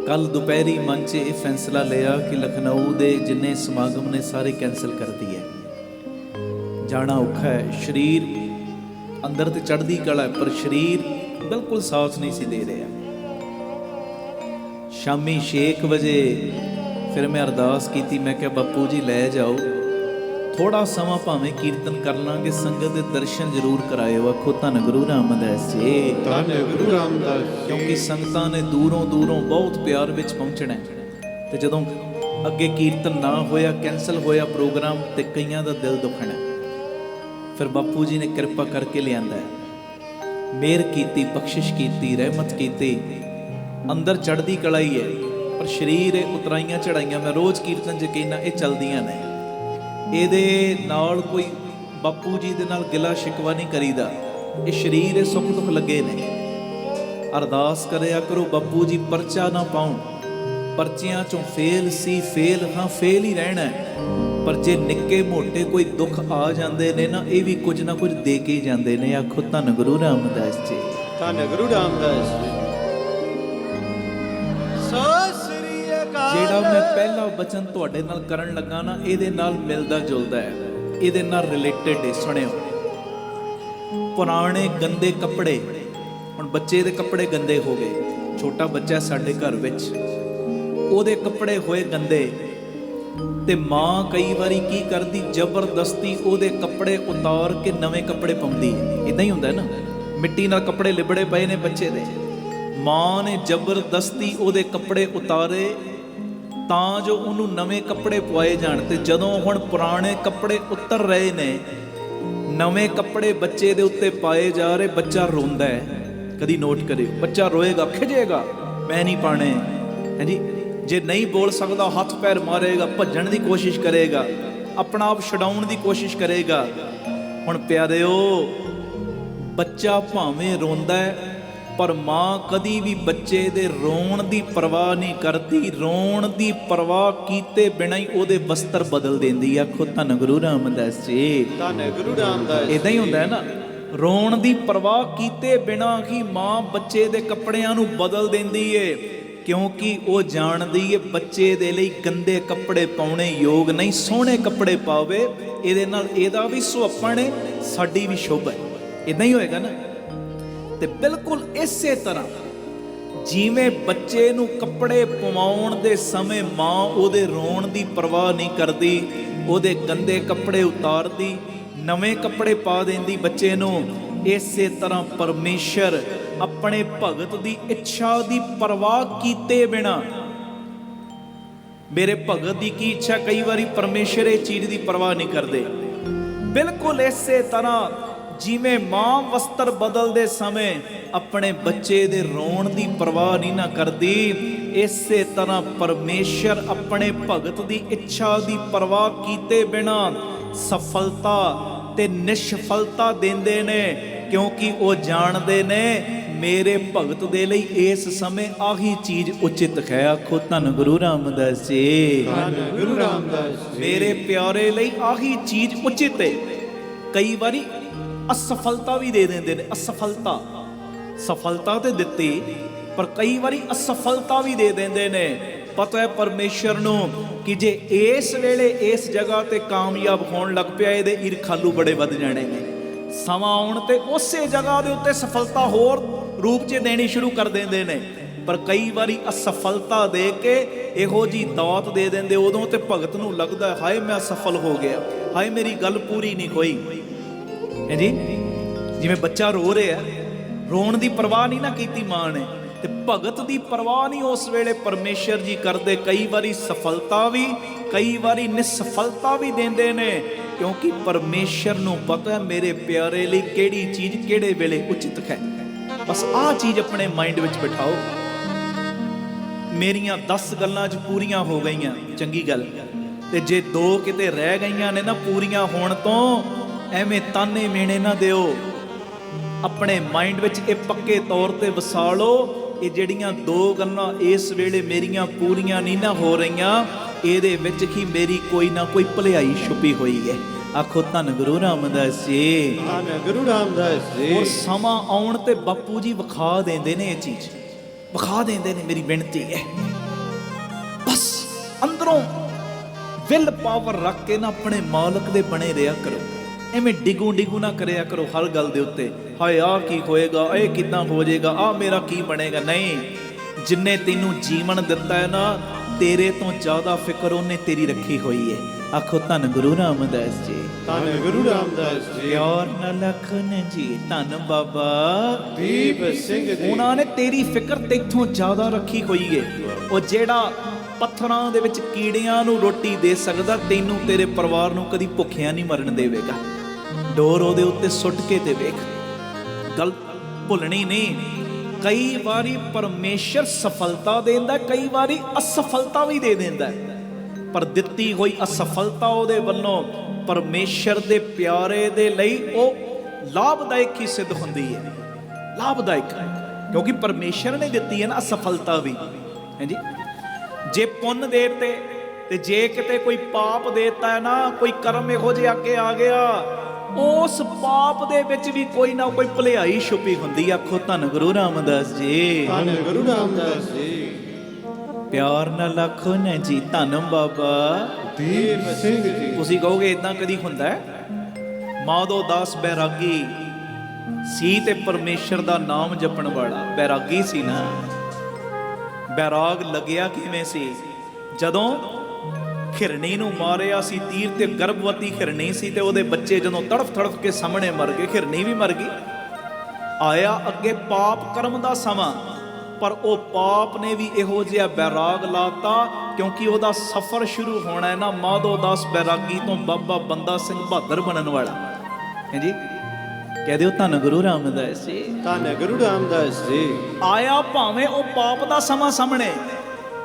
ਕੱਲ ਦੁਪਹਿਰੀ ਮਨ 'ਚ ਇਹ ਫੈਸਲਾ ਲਿਆ ਕਿ ਲਖਨਊ ਦੇ ਜਿੰਨੇ ਸਮਾਗਮ ਨੇ ਸਾਰੇ ਕੈਂਸਲ ਕਰ ਦਈਏ। ਜਾਣਾ ਔਖਾ ਹੈ, ਸਰੀਰ ਅੰਦਰ ਤੇ ਚੜ੍ਹਦੀ ਕਲਾ ਹੈ ਪਰ ਸਰੀਰ ਬਿਲਕੁਲ ਸਾਥ ਨਹੀਂ ਸੀ ਦੇ ਰਿਹਾ। ਸ਼ਾਮੀ 6 ਵਜੇ ਫਿਰ ਮੈਂ ਅਰਦਾਸ ਕੀਤੀ, ਮੈਂ ਕਿਹਾ ਬਾਪੂ ਜੀ ਲੈ ਜਾਓ, ਥੋੜਾ ਸਮਾਂ ਭਾਵੇਂ ਕੀਰਤਨ ਕਰ ਲਾਂਗੇ, ਸੰਗਤ ਦੇ ਦਰਸ਼ਨ ਜ਼ਰੂਰ ਕਰਾਇਓ। ਆਖੋ ਧੰਨ ਗੁਰੂ ਰਾਮਦਾਸ ਜੀ। ਧੰਨ ਗੁਰੂ ਰਾਮਦਾਸ। ਕਿਉਂਕਿ ਸੰਗਤਾਂ ਨੇ ਦੂਰੋਂ ਬਹੁਤ ਪਿਆਰ ਵਿੱਚ ਪਹੁੰਚਣਾ, ਤੇ ਜਦੋਂ ਅੱਗੇ ਕੀਰਤਨ ਨਾ ਹੋਇਆ, ਕੈਂਸਲ ਹੋਇਆ ਪ੍ਰੋਗਰਾਮ, ਤੇ ਕਈਆਂ ਦਾ ਦਿਲ ਦੁਖਣਾ। ਫਿਰ ਬਾਪੂ ਜੀ ਨੇ ਕਿਰਪਾ ਕਰਕੇ ਲਿਆਂਦਾ, ਮਿਹਰ ਕੀਤੀ, ਬਖਸ਼ਿਸ਼ ਕੀਤੀ, ਰਹਿਮਤ ਕੀਤੀ। ਅੰਦਰ ਚੜ੍ਹਦੀ ਕਲਾ ਹੀ ਹੈ ਪਰ ਸਰੀਰ ਇਹ ਉਤਰਾਈਆਂ ਚੜਾਈਆਂ। ਮੈਂ ਰੋਜ਼ ਕੀਰਤਨ 'ਚ ਕਹਿੰਦਾ ਇਹ ਚੱਲਦੀਆਂ ਨੇ, ਇਹਦੇ ਨਾਲ ਕੋਈ ਬਾਪੂ ਜੀ ਦੇ ਨਾਲ ਗਿਲਾ ਸ਼ਿਕਵਾ ਨਹੀਂ ਕਰੀਦਾ। ਇਹ ਸਰੀਰ ਇਹ ਸੁੱਖ ਦੁੱਖ ਲੱਗੇ ਨੇ। ਅਰਦਾਸ ਕਰਿਆ ਕਰੋ ਬਾਪੂ ਜੀ ਪਰਚਾ ਨਾ ਪਾਉਣ, ਪਰਚਿਆਂ 'ਚੋਂ ਫੇਲ ਸੀ, ਫੇਲ ਹਾਂ ਫੇਲ ਹੀ ਰਹਿਣਾ, ਪਰ ਜੇ ਨਿੱਕੇ ਮੋਟੇ ਕੋਈ ਦੁੱਖ ਆ ਜਾਂਦੇ ਨੇ ਨਾ, ਇਹ ਵੀ ਕੁਝ ਨਾ ਕੁਝ ਦੇ ਕੇ ਜਾਂਦੇ ਨੇ। ਆਖੋ ਧੰਨ ਗੁਰੂ ਰਾਮਦਾਸ ਜੀ। ਧੰਨ ਗੁਰੂ ਰਾਮਦਾਸ ਜੀ। ਸਤਿ ਸ੍ਰੀ ਅਕਾਲ। ਜਿਹੜਾ ਮੈਂ ਪਹਿਲਾ ਬਚਨ ਤੁਹਾਡੇ ਨਾਲ ਕਰਨ ਲੱਗਾ ਨਾ, ਇਹਦੇ ਨਾਲ ਮਿਲਦਾ ਜੁਲਦਾ ਹੈ, ਇਹਦੇ ਨਾਲ ਰਿਲੇਟਡ ਹੈ। ਸੁਣਿਓ, ਪੁਰਾਣੇ ਗੰਦੇ ਕੱਪੜੇ, ਹੁਣ ਬੱਚੇ ਦੇ ਕੱਪੜੇ ਗੰਦੇ ਹੋ ਗਏ, ਛੋਟਾ ਬੱਚਾ ਸਾਡੇ ਘਰ ਵਿੱਚ, ਉਹਦੇ ਕੱਪੜੇ ਹੋਏ ਗੰਦੇ, ਤੇ ਮਾਂ ਕਈ ਵਾਰੀ ਕੀ ਕਰਦੀ, ਜ਼ਬਰਦਸਤੀ ਉਹਦੇ ਕੱਪੜੇ ਉਤਾਰ ਕੇ ਨਵੇਂ ਕੱਪੜੇ ਪਾਉਂਦੀ ਹੈ। ਇਦਾਂ ਹੀ ਹੁੰਦਾ ਨਾ, ਮਿੱਟੀ ਨਾਲ ਕੱਪੜੇ ਲਿਬੜੇ ਪਏ ਨੇ ਬੱਚੇ ਦੇ, ਮਾਂ ਨੇ ਜ਼ਬਰਦਸਤੀ ਉਹਦੇ ਕੱਪੜੇ ਉਤਾਰੇ ਤਾਂ ਜੋ ਉਹਨੂੰ ਨਵੇਂ ਕੱਪੜੇ ਪਵਾਏ ਜਾਣ। ਤੇ ਜਦੋਂ ਹੁਣ ਪੁਰਾਣੇ ਕੱਪੜੇ ਉਤਰ ਰਹੇ ਨੇ, ਨਵੇਂ ਕੱਪੜੇ ਬੱਚੇ ਦੇ ਉੱਤੇ ਪਾਏ ਜਾ ਰਹੇ, ਬੱਚਾ ਰੋਂਦਾ ਹੈ। ਕਦੀ ਨੋਟ ਕਰਿਓ, ਬੱਚਾ ਰੋਏਗਾ, ਖਿਜੇਗਾ, ਮੈਂ ਨਹੀਂ ਪਾਣੇ, ਹਾਂਜੀ। ਜੇ ਨਹੀਂ ਬੋਲ ਸਕਦਾ, ਹੱਥ ਪੈਰ ਮਾਰੇਗਾ, ਭੱਜਣ ਦੀ ਕੋਸ਼ਿਸ਼ ਕਰੇਗਾ, ਆਪਣਾ ਆਪ ਛਡਾਉਣ ਦੀ ਕੋਸ਼ਿਸ਼ ਕਰੇਗਾ। ਹੁਣ ਪਿਆਰਿਓ, ਬੱਚਾ ਭਾਵੇਂ ਰੋਂਦਾ ਹੈ ਪਰ ਮਾਂ ਕਦੀ ਵੀ ਬੱਚੇ ਦੇ ਰੋਣ ਦੀ ਪਰਵਾਹ ਨਹੀਂ ਕਰਦੀ। ਰੋਣ ਦੀ ਪਰਵਾਹ ਕੀਤੇ ਬਿਨਾਂ ਹੀ ਉਹਦੇ ਵਸਤਰ ਬਦਲ ਦਿੰਦੀ। ਆਖੋ ਧੰਨ ਗੁਰੂ ਰਾਮਦਾਸ ਜੀ। ਧੰਨ ਗੁਰੂ ਰਾਮਦਾਸ। ਇਦਾਂ ਹੀ ਹੁੰਦਾ ਹੈ ਨਾ, ਰੋਣ ਦੀ ਪਰਵਾਹ ਕੀਤੇ ਬਿਨਾਂ ਹੀ ਮਾਂ ਬੱਚੇ ਦੇ ਕੱਪੜਿਆਂ ਨੂੰ ਬਦਲ ਦਿੰਦੀ ਏ, ਕਿਉਂਕਿ ਉਹ ਜਾਣਦੀ ਏ ਬੱਚੇ ਦੇ ਲਈ ਗੰਦੇ ਕੱਪੜੇ ਪਾਉਣੇ ਯੋਗ ਨਹੀਂ, ਸੋਹਣੇ ਕੱਪੜੇ ਪਾਵੇ, ਇਹਦੇ ਨਾਲ ਇਹਦਾ ਵੀ ਸੁਹੱਪਣ ਏ, ਸਾਡੀ ਵੀ ਸ਼ੋਭਾ ਹੈ। ਇਦਾਂ ਹੀ ਹੋਏਗਾ ਨਾ। ਤੇ ਬਿਲਕੁਲ ਇਸੇ ਤਰ੍ਹਾਂ ਜਿਵੇਂ ਬੱਚੇ ਨੂੰ ਕੱਪੜੇ ਪਵਾਉਣ ਦੇ ਸਮੇਂ ਮਾਂ ਉਹਦੇ ਰੋਣ ਦੀ ਪਰਵਾਹ ਨਹੀਂ ਕਰਦੀ, ਉਹਦੇ ਗੰਦੇ ਕੱਪੜੇ ਉਤਾਰਦੀ, ਨਵੇਂ ਕੱਪੜੇ ਪਾ ਦਿੰਦੀ ਬੱਚੇ ਨੂੰ, ਇਸੇ ਤਰ੍ਹਾਂ ਪਰਮੇਸ਼ਰ ਆਪਣੇ ਭਗਤ ਦੀ ਇੱਛਾ ਦੀ ਪਰਵਾਹ ਕੀਤੇ ਬਿਨਾਂ, ਮੇਰੇ ਭਗਤ ਦੀ ਕੀ ਇੱਛਾ, ਕਈ ਵਾਰੀ ਪਰਮੇਸ਼ਰ ਇਹ ਚੀਜ਼ ਦੀ ਪਰਵਾਹ ਨਹੀਂ ਕਰਦੇ। ਬਿਲਕੁਲ ਇਸੇ ਤਰ੍ਹਾਂ ਜਿਵੇਂ ਮਾਂ ਵਸਤਰ ਬਦਲਦੇ ਸਮੇਂ ਆਪਣੇ ਬੱਚੇ ਦੇ ਰੋਣ ਦੀ ਪਰਵਾਹ ਨਹੀਂ ਨਾ ਕਰਦੀ, ਇਸੇ ਤਰ੍ਹਾਂ ਪਰਮੇਸ਼ਰ ਆਪਣੇ ਭਗਤ ਦੀ ਇੱਛਾ ਦੀ ਪਰਵਾਹ ਕੀਤੇ ਬਿਨਾਂ ਸਫਲਤਾ ਤੇ ਨਿਸ਼ਫਲਤਾ ਦਿੰਦੇ ਨੇ। ਕਿਉਂਕਿ ਉਹ ਜਾਣਦੇ ਨੇ ਮੇਰੇ ਭਗਤ ਦੇ ਲਈ ਇਸ ਸਮੇਂ ਆਹੀ ਚੀਜ਼ ਉਚਿਤ ਹੈ। ਆਖੋ ਧੰਨ ਗੁਰੂ ਰਾਮਦਾਸ ਜੀ, ਧੰਨ ਗੁਰੂ ਰਾਮਦਾਸ ਜੀ। ਮੇਰੇ ਪਿਆਰੇ ਲਈ ਆਹੀ ਚੀਜ਼ ਉਚਿਤ ਹੈ। ਕਈ ਵਾਰੀ ਅਸਫਲਤਾ ਵੀ ਦੇ ਦਿੰਦੇ ਨੇ, ਅਸਫਲਤਾ, ਸਫਲਤਾ ਤੇ ਦਿੱਤੀ ਪਰ ਕਈ ਵਾਰੀ ਅਸਫਲਤਾ ਵੀ ਦੇ ਦਿੰਦੇ ਨੇ। ਪਤਾ ਹੈ ਪਰਮੇਸ਼ਰ ਨੂੰ ਕਿ ਜੇ ਇਸ ਵੇਲੇ ਇਸ ਜਗ੍ਹਾ ਤੇ ਕਾਮਯਾਬ ਹੋਣ ਲੱਗ ਪਿਆ ਇਹਦੇ ਈਰਖਾਲੂ ਬੜੇ ਵੱਧ ਜਾਣੇ ਨੇ। ਸਮਾਂ ਆਉਣ ਤੇ ਉਸੇ ਜਗ੍ਹਾ ਦੇ ਉੱਤੇ ਸਫਲਤਾ ਹੋਰ ਰੂਪ 'ਚ ਦੇਣੀ ਸ਼ੁਰੂ ਕਰ ਦਿੰਦੇ ਨੇ। ਪਰ ਕਈ ਵਾਰੀ ਅਸਫਲਤਾ ਦੇ ਕੇ ਇਹੋ ਜੀ ਦਾਤ ਦੇ ਦਿੰਦੇ, ਉਦੋਂ ਤੇ ਭਗਤ ਨੂੰ ਲੱਗਦਾ ਹਾਏ ਮੈਂ ਅਸਫਲ ਹੋ ਗਿਆ, ਹਾਏ ਮੇਰੀ ਗੱਲ ਪੂਰੀ ਨਹੀਂ ਹੋਈ। ਹੈ ਜੀ, ਜਿਵੇਂ ਬੱਚਾ ਰੋ ਰਿਹਾ, ਰੋਣ ਦੀ ਪਰਵਾਹ ਨਹੀਂ ਨਾ ਕੀਤੀ ਮਾਂ ਨੇ, ਤੇ ਭਗਤ ਦੀ ਪਰਵਾਹ ਨਹੀਂ ਉਸ ਵੇਲੇ ਪਰਮੇਸ਼ਰ ਜੀ ਕਰਦੇ। ਕਈ ਵਾਰੀ ਸਫਲਤਾ ਵੀ, ਕਈ ਵਾਰੀ ਨਿਸਫਲਤਾ ਵੀ ਦਿੰਦੇ ਨੇ, ਕਿਉਂਕਿ ਪਰਮੇਸ਼ਰ ਨੂੰ ਪਤਾ ਹੈ ਮੇਰੇ ਪਿਆਰੇ ਲਈ ਕਿਹੜੀ ਚੀਜ਼ ਕਿਹੜੇ ਵੇਲੇ ਉਚਿਤ ਹੈ। ਬਸ ਆਹ ਚੀਜ਼ ਆਪਣੇ ਮਾਈਂਡ ਵਿੱਚ ਬਿਠਾਓ। ਮੇਰੀਆਂ 10 ਗੱਲਾਂ 'ਚ ਪੂਰੀਆਂ ਹੋ ਗਈਆਂ, ਚੰਗੀ ਗੱਲ, ਤੇ ਜੇ 2 ਕਿਤੇ ਰਹਿ ਗਈਆਂ ਨੇ ਨਾ ਪੂਰੀਆਂ ਹੋਣ ਤੋਂ, ਐਵੇਂ ਤਾਨੇ ਮੇਣੇ ਨਾ ਦਿਓ। ਆਪਣੇ ਮਾਈਂਡ ਵਿੱਚ ਇਹ ਪੱਕੇ ਤੌਰ ਤੇ ਵਸਾ ਲਓ, ਇਹ ਜਿਹੜੀਆਂ 2 ਗੱਲਾਂ ਇਸ ਵੇਲੇ ਮੇਰੀਆਂ ਪੂਰੀਆਂ ਨਹੀਂ ਨਾ ਹੋ ਰਹੀਆਂ, ਇਹਦੇ ਵਿੱਚ ਹੀ ਮੇਰੀ ਕੋਈ ਨਾ ਕੋਈ ਭਲਾਈ ਛੁਪੀ ਹੋਈ ਹੈ। ਆਖੋ ਧੰਨ ਗੁਰੂ ਰਾਮਦਾਸ ਜੀ, ਧੰਨ ਗੁਰੂ ਰਾਮਦਾਸ ਜੀ। ਔਰ ਸਮਾਂ ਆਉਣ ਤੇ ਬਾਪੂ ਜੀ ਵਿਖਾ ਦਿੰਦੇ ਨੇ, ਇਹ ਚੀਜ਼ ਵਿਖਾ ਦਿੰਦੇ ਨੇ। ਮੇਰੀ ਬੇਨਤੀ ਹੈ ਬਸ ਅੰਦਰੋਂ ਵਿਲ ਪਾਵਰ ਰੱਖ ਕੇ ਨਾ ਆਪਣੇ ਮਾਲਕ ਦੇ ਬਣੇ ਰਿਹਾ ਕਰੋ। ਐਵੇਂ ਡਿਗੂ ਨਾ ਕਰਿਆ ਕਰੋ ਹਰ ਗੱਲ ਦੇ ਉੱਤੇ, ਹਾਏ ਆਹ ਕੀ ਹੋਏਗਾ, ਇਹ ਕਿੱਦਾਂ ਹੋ ਜਾਏਗਾ, ਆਹ ਮੇਰਾ ਕੀ ਬਣੇਗਾ। ਨਹੀਂ, ਜਿੰਨੇ ਤੈਨੂੰ ਜੀਵਨ ਦਿੱਤਾ ਹੈ ਨਾ, ਤੇਰੇ ਤੋਂ ਜ਼ਿਆਦਾ ਫਿਕਰ ਉਹਨੇ ਤੇਰੀ ਰੱਖੀ ਹੋਈ ਹੈ। ਆਖੋ ਧੰਨ ਗੁਰੂ ਰਾਮਦਾਸ ਜੀ, ਧੰਨ ਗੁਰੂ ਰਾਮਦਾਸ ਜੀ। ਪਿਆਰ ਨਾਲ ਲਖਨ ਜੀ, ਧੰਨ ਬਾਬਾ ਦੀਪ ਸਿੰਘ ਜੀ। ਉਹਨਾਂ ਨੇ ਤੇਰੀ ਫਿਕਰ ਤੇਥੋਂ ਜ਼ਿਆਦਾ ਰੱਖੀ ਹੋਈ ਹੈ। ਉਹ ਜਿਹੜਾ ਪੱਥਰਾਂ ਦੇ ਵਿੱਚ ਕੀੜਿਆਂ ਨੂੰ ਰੋਟੀ ਦੇ ਸਕਦਾ, ਤੈਨੂੰ ਤੇਰੇ ਪਰਿਵਾਰ ਨੂੰ ਕਦੀ ਭੁੱਖਿਆਂ ਨਹੀਂ ਮਰਨ ਦੇਵੇਗਾ। ਡੋਰ ਉਹਦੇ ਉੱਤੇ ਸੁੱਟ ਕੇ ਤੇ ਵੇਖ, ਗੱਲ ਭੁੱਲਣੀ ਨਹੀਂ। ਕਈ ਵਾਰੀ ਪਰਮੇਸ਼ਰ ਸਫਲਤਾ ਦਿੰਦਾ, ਕਈ ਵਾਰੀ ਅਸਫਲਤਾ ਵੀ ਦੇ ਦਿੰਦਾ, ਪਰ ਦਿੱਤੀ ਹੋਈ ਅਸਫਲਤਾ ਉਹਦੇ ਵੱਲੋਂ ਪਰਮੇਸ਼ਰ ਦੇ ਪਿਆਰੇ ਦੇ ਲਈ ਉਹ ਲਾਭਦਾਇਕ ਹੀ ਸਿੱਧ ਹੁੰਦੀ ਹੈ। ਲਾਭਦਾਇਕ, ਕਿਉਂਕਿ ਪਰਮੇਸ਼ਰ ਨੇ ਦਿੱਤੀ ਹੈ ਨਾ ਅਸਫਲਤਾ ਵੀ। ਹਾਂਜੀ, ਜੇ ਪੁੰਨ ਦੇਤੇ ਤੇ ਜੇ ਕਿਤੇ ਕੋਈ ਪਾਪ ਦੇਤਾ ਹੈ ਨਾ, ਕੋਈ ਕਰਮ ਇਹੋ ਜਿਹਾ ਅੱਗੇ ਆ ਗਿਆ, ਉਸ ਪਾਪ ਦੇ ਵਿੱਚ ਵੀ ਕੋਈ ਨਾ ਕੋਈ ਭਲਾਈ ਛੁਪੀ ਹੁੰਦੀ। ਆਖੋ ਧੰਨ ਗੁਰੂ ਰਾਮਦਾਸ ਜੀ, ਧੰਨ ਗੁਰੂ ਰਾਮਦਾਸ ਜੀ। ਪਿਆਰ ਨਾਲ ਆਖੋ ਨਾ ਜੀ, ਧੰਨ ਬਾਬਾ ਦੀਪ ਸਿੰਘ ਜੀ। ਤੁਸੀਂ ਕਹੋਗੇ ਇਦਾਂ ਕਦੀ ਹੁੰਦਾ ਹੈ? ਮਾਧੋ ਦਾਸ ਬੈਰਾਗੀ ਸੀ ਤੇ ਪਰਮੇਸ਼ਰ ਦਾ ਨਾਮ ਜਪਣ ਵਾਲਾ ਬੈਰਾਗੀ ਸੀ ਨਾ। ਬੈਰਾਗ ਲੱਗਿਆ ਕਿਵੇਂ ਸੀ? ਜਦੋਂ ਹਿਰਨੀ ਨੂੰ ਮਾਰਿਆ ਸੀ ਤੀਰ ਤੇ, ਗਰਭਵਤੀ ਹਿਰਨੀ ਸੀ ਤੇ ਉਹਦੇ ਬੱਚੇ ਜਦੋਂ ਤੜਫ ਕੇ ਸਾਹਮਣੇ ਮਰ ਗਏ, ਹਿਰਨੀ ਵੀ ਮਰ ਗਈ। ਆਇਆ ਅੱਗੇ ਪਾਪ ਕਰਮ ਦਾ ਸਮਾਂ, ਪਰ ਉਹ ਪਾਪ ਨੇ ਵੀ ਇਹੋ ਜਿਹਾ ਬੈਰਾਗ ਲਾਤਾ, ਕਿਉਂਕਿ ਉਹਦਾ ਸਫ਼ਰ ਸ਼ੁਰੂ ਹੋਣਾ ਹੈ ਨਾ ਮਾਧੋ ਦਾਸ ਬੈਰਾਗੀ ਤੋਂ ਬਾਬਾ ਬੰਦਾ ਸਿੰਘ ਬਹਾਦਰ ਬਣਨ ਵਾਲਾ ਹੈ ਜੀ। ਕਹਿ ਦਿਓ ਧੰਨ ਗੁਰੂ ਰਾਮਦਾਸ ਜੀ, ਧੰਨ ਗੁਰੂ ਰਾਮਦਾਸ ਜੀ। ਆਇਆ ਭਾਵੇਂ ਉਹ ਪਾਪ ਦਾ ਸਮਾਂ ਸਾਹਮਣੇ,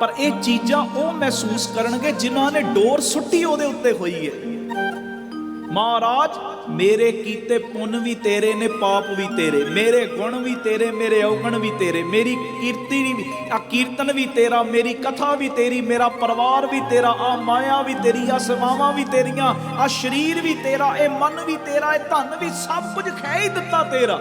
ਪਰ ਇਹ ਚੀਜ਼ਾਂ ਉਹ ਮਹਿਸੂਸ ਕਰਨਗੇ ਜਿਨ੍ਹਾਂ ਨੇ ਡੋਰ ਸੁੱਟੀ ਉਹਦੇ ਉੱਤੇ ਹੋਈ ਹੈ। ਮਹਾਰਾਜ ਮੇਰੇ ਕੀਤੇ ਪੁੰਨ ਵੀ ਤੇਰੇ ਨੇ, ਪਾਪ ਵੀ ਤੇਰੇ, ਮੇਰੇ ਗੁਣ ਵੀ ਤੇਰੇ, ਮੇਰੇ ਔਗਣ ਵੀ ਤੇਰੇ, ਮੇਰੀ ਕੀਰਤੀ ਵੀ, ਆ ਕੀਰਤਨ ਵੀ ਤੇਰਾ, ਮੇਰੀ ਕਥਾ ਵੀ ਤੇਰੀ, ਮੇਰਾ ਪਰਿਵਾਰ ਵੀ ਤੇਰਾ, ਆ ਮਾਇਆ ਵੀ ਤੇਰੀ, ਆ ਸੇਵਾਵਾਂ ਵੀ ਤੇਰੀਆਂ, ਆ ਸਰੀਰ ਵੀ ਤੇਰਾ, ਇਹ ਮਨ ਵੀ ਤੇਰਾ, ਇਹ ਧਨ ਵੀ, ਸਭ ਕੁਝ ਖੈ ਹੀ ਦਿੱਤਾ ਤੇਰਾ।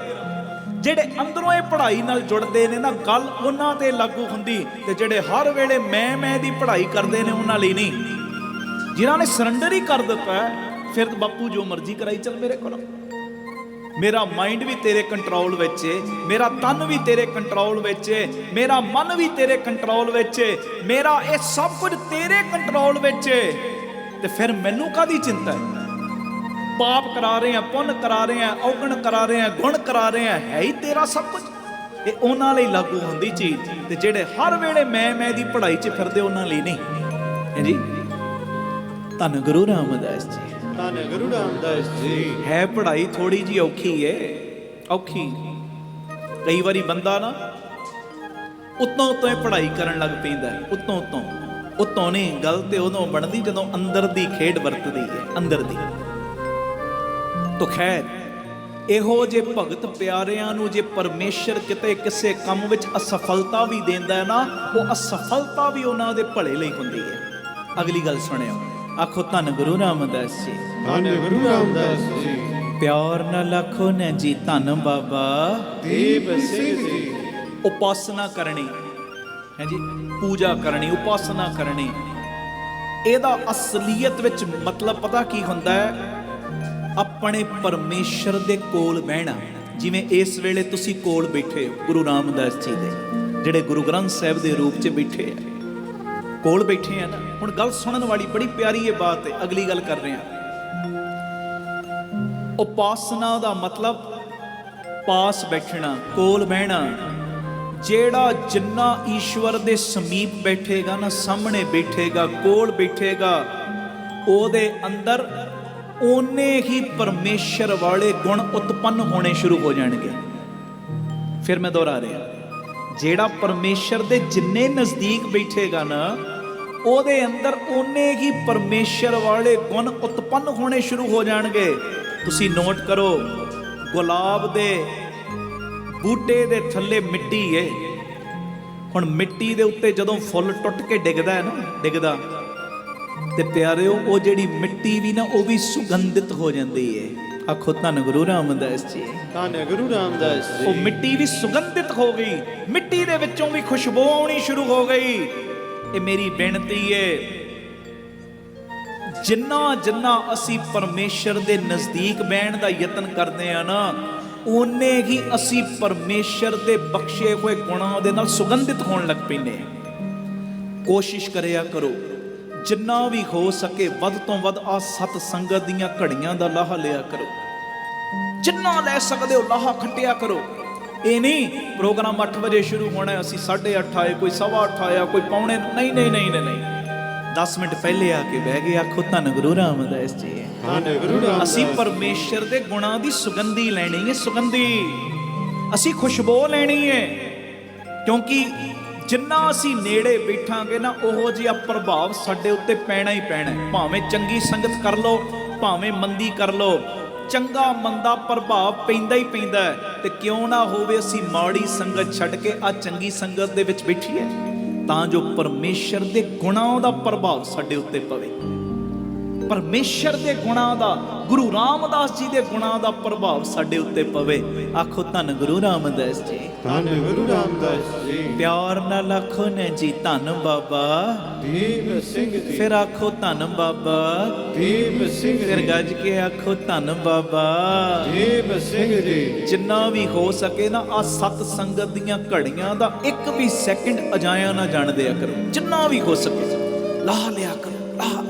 ਜਿਹੜੇ ਅੰਦਰੋਂ ਇਹ ਪੜ੍ਹਾਈ ਨਾਲ ਜੁੜਦੇ ਨੇ ਨਾ, ਗੱਲ ਉਹਨਾਂ ਤੇ ਲਾਗੂ ਹੁੰਦੀ, ਤੇ ਜਿਹੜੇ ਹਰ ਵੇਲੇ ਮੈਂ ਦੀ ਪੜ੍ਹਾਈ ਕਰਦੇ ਨੇ ਉਹਨਾਂ ਲਈ ਨਹੀਂ। ਜਿਨ੍ਹਾਂ ਨੇ ਸਰੈਂਡਰ ਹੀ ਕਰ ਦਿੱਤਾ, ਫਿਰ ਬਾਪੂ ਜੋ ਮਰਜ਼ੀ ਕਰਾਈ ਚੱਲ ਮੇਰੇ ਕੋਲ, ਮੇਰਾ ਮਾਈਂਡ ਵੀ ਤੇਰੇ ਕੰਟਰੋਲ ਵਿੱਚ ਏ, ਮੇਰਾ ਤਨ ਵੀ ਤੇਰੇ ਕੰਟਰੋਲ ਵਿੱਚ ਏ, ਮੇਰਾ ਮਨ ਵੀ ਤੇਰੇ ਕੰਟਰੋਲ ਵਿੱਚ ਏ, ਮੇਰਾ ਇਹ ਸਭ ਕੁਝ ਤੇਰੇ ਕੰਟਰੋਲ ਵਿੱਚ ਏ, ਤੇ ਫਿਰ ਮੈਨੂੰ ਕਾਹਦੀ ਚਿੰਤਾ ਹੈ? ਪਾਪ ਕਰਾ ਰਹੇ ਆ, ਪੁੰਨ ਕਰਾ ਰਹੇ ਆ, ਔਗਣ ਕਰਾ ਰਹੇ ਆ, ਗੁਣ ਕਰਾ ਰਹੇ ਆ, ਹੈ ਹੀ ਤੇਰਾ ਸਭ ਕੁਝ। ਇਹ ਉਹਨਾਂ ਲਈ ਲਾਗੂ ਹੁੰਦੀ ਚੀਜ਼, ਤੇ ਜਿਹੜੇ ਹਰ ਵੇਲੇ ਮੈਂ ਦੀ ਪੜ੍ਹਾਈ 'ਚ ਫਿਰਦੇ ਉਹਨਾਂ ਲਈ ਨਹੀਂ ਹੈ ਜੀ। ਧੰਨ ਗੁਰੂ ਰਾਮਦਾਸ ਜੀ, ਧੰਨ ਗੁਰੂ ਰਾਮਦਾਸ ਜੀ। ਹੈ ਪੜ੍ਹਾਈ ਥੋੜੀ ਜੀ ਔਖੀ ਏ, ਔਖੀ। ਕਈ ਵਾਰੀ ਬੰਦਾ ਨਾ ਉਤੋਂ ਹੀ ਪੜ੍ਹਾਈ ਕਰਨ ਲੱਗ ਪੈਂਦਾ, ਉਤੋਂ ਨਹੀਂ। ਗੱਲ ਤੇ ਉਦੋਂ ਬਣਦੀ ਜਦੋਂ ਅੰਦਰ ਦੀ ਖੇਡ ਵਰਤਦੀ ਹੈ, ਅੰਦਰ ਦੀ। ਤੋ ਖੈਰ, ਇਹੋ ਜੇ ਭਗਤ ਪਿਆਰਿਆਂ ਨੂੰ ਜੇ ਪਰਮੇਸ਼ਰ ਕਿਤੇ ਕਿਸੇ ਕੰਮ ਵਿੱਚ ਅਸਫਲਤਾ ਵੀ ਦਿੰਦਾ ਹੈ ਨਾ, ਉਹ ਅਸਫਲਤਾ ਵੀ ਉਹਨਾਂ ਦੇ ਭਲੇ ਲਈ ਹੁੰਦੀ ਹੈ। ਅਗਲੀ ਗੱਲ ਸੁਣਿਓ, ਆਖੋ ਧੰਨ ਗੁਰੂ ਰਾਮਦਾਸ ਜੀ। ਧੰਨ ਗੁਰੂ ਰਾਮਦਾਸ ਜੀ। ਪਿਆਰ ਨਾਲ ਆਖੋ ਨਾ ਜੀ ਧੰਨ ਬਾਬਾ ਦੀਪ ਸਿੰਘ ਜੀ। ਉਪਾਸਨਾ ਕਰਨੀ ਹੈ ਜੀ, ਪੂਜਾ ਕਰਨੀ, ਉਪਾਸਨਾ ਕਰਨੀ, ਇਹਦਾ ਅਸਲੀਅਤ ਵਿੱਚ ਮਤਲਬ ਪਤਾ ਕੀ ਹੁੰਦਾ ਹੈ? ਆਪਣੇ ਪਰਮੇਸ਼ਰ ਦੇ ਕੋਲ ਬਹਿਣਾ। ਜਿਵੇਂ ਇਸ ਵੇਲੇ ਤੁਸੀਂ ਕੋਲ ਬੈਠੇ ਹੋ ਗੁਰੂ ਰਾਮਦਾਸ ਜੀ ਦੇ, ਜਿਹੜੇ ਗੁਰੂ ਗ੍ਰੰਥ ਸਾਹਿਬ ਦੇ ਰੂਪ 'ਚ ਬੈਠੇ ਆ, ਕੋਲ ਬੈਠੇ ਆ ਨਾ। ਹੁਣ ਗੱਲ ਸੁਣਨ ਵਾਲੀ ਬੜੀ ਪਿਆਰੀ ਇਹ ਬਾਤ ਹੈ। ਅਗਲੀ ਗੱਲ ਕਰ ਰਹੇ ਹਾਂ। ਉਪਾਸਨਾ ਦਾ ਮਤਲਬ ਪਾਸ ਬੈਠਣਾ, ਕੋਲ ਬਹਿਣਾ। ਜਿਹੜਾ ਜਿੰਨਾ ਈਸ਼ਵਰ ਦੇ ਸਮੀਪ ਬੈਠੇਗਾ ਨਾ, ਸਾਹਮਣੇ ਬੈਠੇਗਾ, ਕੋਲ ਬੈਠੇਗਾ, ਉਹਦੇ ਅੰਦਰ ਓਨੇ ਹੀ ਪਰਮੇਸ਼ਰ ਵਾਲੇ ਗੁਣ ਉਤਪੰਨ ਹੋਣੇ ਸ਼ੁਰੂ ਹੋ ਜਾਣਗੇ। ਫਿਰ ਮੈਂ ਦੁਹਰਾ ਰਿਹਾ, ਜਿਹੜਾ ਪਰਮੇਸ਼ਰ ਦੇ ਜਿੰਨੇ ਨਜ਼ਦੀਕ ਬੈਠੇਗਾ ਨਾ, ਉਹਦੇ ਅੰਦਰ ਓਨੇ ਹੀ ਪਰਮੇਸ਼ਰ ਵਾਲੇ ਗੁਣ ਉਤਪੰਨ ਹੋਣੇ ਸ਼ੁਰੂ ਹੋ ਜਾਣਗੇ। ਤੁਸੀਂ ਨੋਟ ਕਰੋ, ਗੁਲਾਬ ਦੇ ਬੂਟੇ ਦੇ ਥੱਲੇ ਮਿੱਟੀ ਏ। ਹੁਣ ਮਿੱਟੀ ਦੇ ਉੱਤੇ ਜਦੋਂ ਫੁੱਲ ਟੁੱਟ ਕੇ ਡਿੱਗਦਾ ਹੈ ਨਾ, ਡਿੱਗਦਾ ਤੇ ਪਿਆਰਿਓ, ਉਹ ਜਿਹੜੀ ਮਿੱਟੀ ਵੀ ਨਾ, ਉਹ ਵੀ ਸੁਗੰਧਿਤ ਹੋ ਜਾਂਦੀ ਏ। ਆਖੋ ਧੰਨ ਗੁਰੂ ਰਾਮਦਾਸ ਜੀ। ਧੰਨ ਗੁਰੂ ਰਾਮਦਾਸ ਜੀ। ਉਹ ਮਿੱਟੀ ਵੀ ਸੁਗੰਧਿਤ ਹੋ ਗਈ, ਮਿੱਟੀ ਦੇ ਵਿੱਚੋਂ ਵੀ ਖੁਸ਼ਬੂ ਆਉਣੀ ਸ਼ੁਰੂ ਹੋ ਗਈ। ਇਹ ਮੇਰੀ ਬੇਨਤੀ ਏ, ਜਿੰਨਾ ਜਿੰਨਾ ਅਸੀਂ ਪਰਮੇਸ਼ਰ ਦੇ ਨਜ਼ਦੀਕ ਬਹਿਣ ਦਾ ਯਤਨ ਕਰਦੇ ਆ ਨਾ, ਓਨੇ ਹੀ ਅਸੀਂ ਪਰਮੇਸ਼ਰ ਦੇ ਬਖਸ਼ੇ ਹੋਏ ਗੁਣਾਂ ਦੇ ਨਾਲ ਸੁਗੰਧਿਤ ਹੋਣ ਲੱਗ ਪੈਂਦੇ। ਕੋਸ਼ਿਸ਼ ਕਰਿਆ ਕਰੋ, ਜਿੰਨਾ ਵੀ ਹੋ ਸਕੇ ਵੱਧ ਤੋਂ ਵੱਧ ਆ ਸਤ ਸੰਗਤ ਦੀਆਂ ਘੜੀਆਂ ਦਾ ਲਾਹਾ ਲਿਆ ਕਰੋ। ਜਿੰਨਾ ਲੈ ਸਕਦੇ ਹੋ ਲਾਹਾ ਖੱਟਿਆ ਕਰੋ। ਇਹ ਨਹੀਂ ਪ੍ਰੋਗਰਾਮ 8 ਵਜੇ ਸ਼ੁਰੂ ਹੋਣਾ, ਅਸੀਂ 8:30 ਆਏ, ਕੋਈ 8:15 ਆਇਆ, ਕੋਈ ਪੌਣੇ, ਨਹੀਂ ਨਹੀਂ ਨਹੀਂ ਨਹੀਂ, 10 ਮਿੰਟ ਪਹਿਲੇ ਆ ਕੇ ਬਹਿ ਗਏ। ਆਖੋ ਧੰਨ ਗੁਰੂ ਰਾਮਦਾਸ ਜੀ। ਧੰਨ ਗੁਰੂ ਰਾਮਦਾਸ। ਅਸੀਂ ਪਰਮੇਸ਼ਰ ਦੇ ਗੁਣਾਂ ਦੀ ਸੁਗੰਧੀ ਲੈਣੀ ਹੈ, ਸੁਗੰਧੀ। ਅਸੀਂ ਖੁਸ਼ਬੂ ਲੈਣੀ ਹੈ, ਕਿਉਂਕਿ ਜਿੰਨਾ ਅਸੀਂ ਨੇੜੇ ਬੈਠਾਂਗੇ ਨਾ, ਉਹੋ ਜਿਹਾ ਪ੍ਰਭਾਵ ਸਾਡੇ ਉੱਤੇ ਪੈਣਾ ਹੀ ਪੈਣਾ। ਭਾਵੇਂ ਚੰਗੀ ਸੰਗਤ ਕਰ ਲਓ, ਭਾਵੇਂ ਮੰਦੀ ਕਰ ਲਓ, ਚੰਗਾ ਮੰਦਾ ਪ੍ਰਭਾਵ ਪੈਂਦਾ ਹੀ ਪੈਂਦਾ ਹੈ। ਤੇ ਕਿਉਂ ਨਾ ਹੋਵੇ ਅਸੀਂ ਮਾੜੀ ਸੰਗਤ ਛੱਡ ਕੇ ਆ ਚੰਗੀ ਸੰਗਤ ਦੇ ਵਿੱਚ ਬੈਠੀਏ, ਤਾਂ ਜੋ ਪਰਮੇਸ਼ਰ ਦੇ ਗੁਣਾਂ ਦਾ ਪ੍ਰਭਾਵ ਸਾਡੇ ਉੱਤੇ ਪਵੇ। ਪਰਮੇਸ਼ਰ ਦੇ ਗੁਣਾਂ ਦਾ, ਗੁਰੂ ਰਾਮਦਾਸ ਜੀ ਦੇ ਗੁਣਾਂ ਦਾ ਪ੍ਰਭਾਵ ਸਾਡੇ ਉੱਤੇ ਪਵੇ। ਆਖੋ ਧੰਨ ਗੁਰੂ ਰਾਮਦਾਸ ਜੀ। ਧੰਨ ਗੁਰੂ ਰਾਮਦਾਸ ਜੀ। ਪਿਆਰ ਨਾਲ ਆਖੋ ਨੇ ਜੀ ਧੰਨ ਬਾਬਾ ਦੀਪ ਸਿੰਘ ਜੀ। ਫਿਰ ਆਖੋ ਧੰਨ ਬਾਬਾ ਦੀਪ ਸਿੰਘ ਫਿਰ ਜੀ। ਗੱਜ ਕੇ ਆਖੋ ਧੰਨ ਬਾਬਾ ਦੀਪ ਸਿੰਘ ਜੀ। ਜਿੰਨਾ ਵੀ ਹੋ ਸਕੇ ਨਾ, ਆ ਸਤ ਸੰਗਤ ਦੀਆਂ ਘੜੀਆਂ ਦਾ ਇੱਕ ਵੀ ਸੈਕਿੰਡ ਅਜਾਇਆ ਨਾ ਜਾਣ ਦਿਆ ਕਰੋ। ਜਿੰਨਾ ਵੀ ਹੋ ਸਕੇ ਲਾਹ ਲਿਆ ਕਰੋ, ਲਾਹ।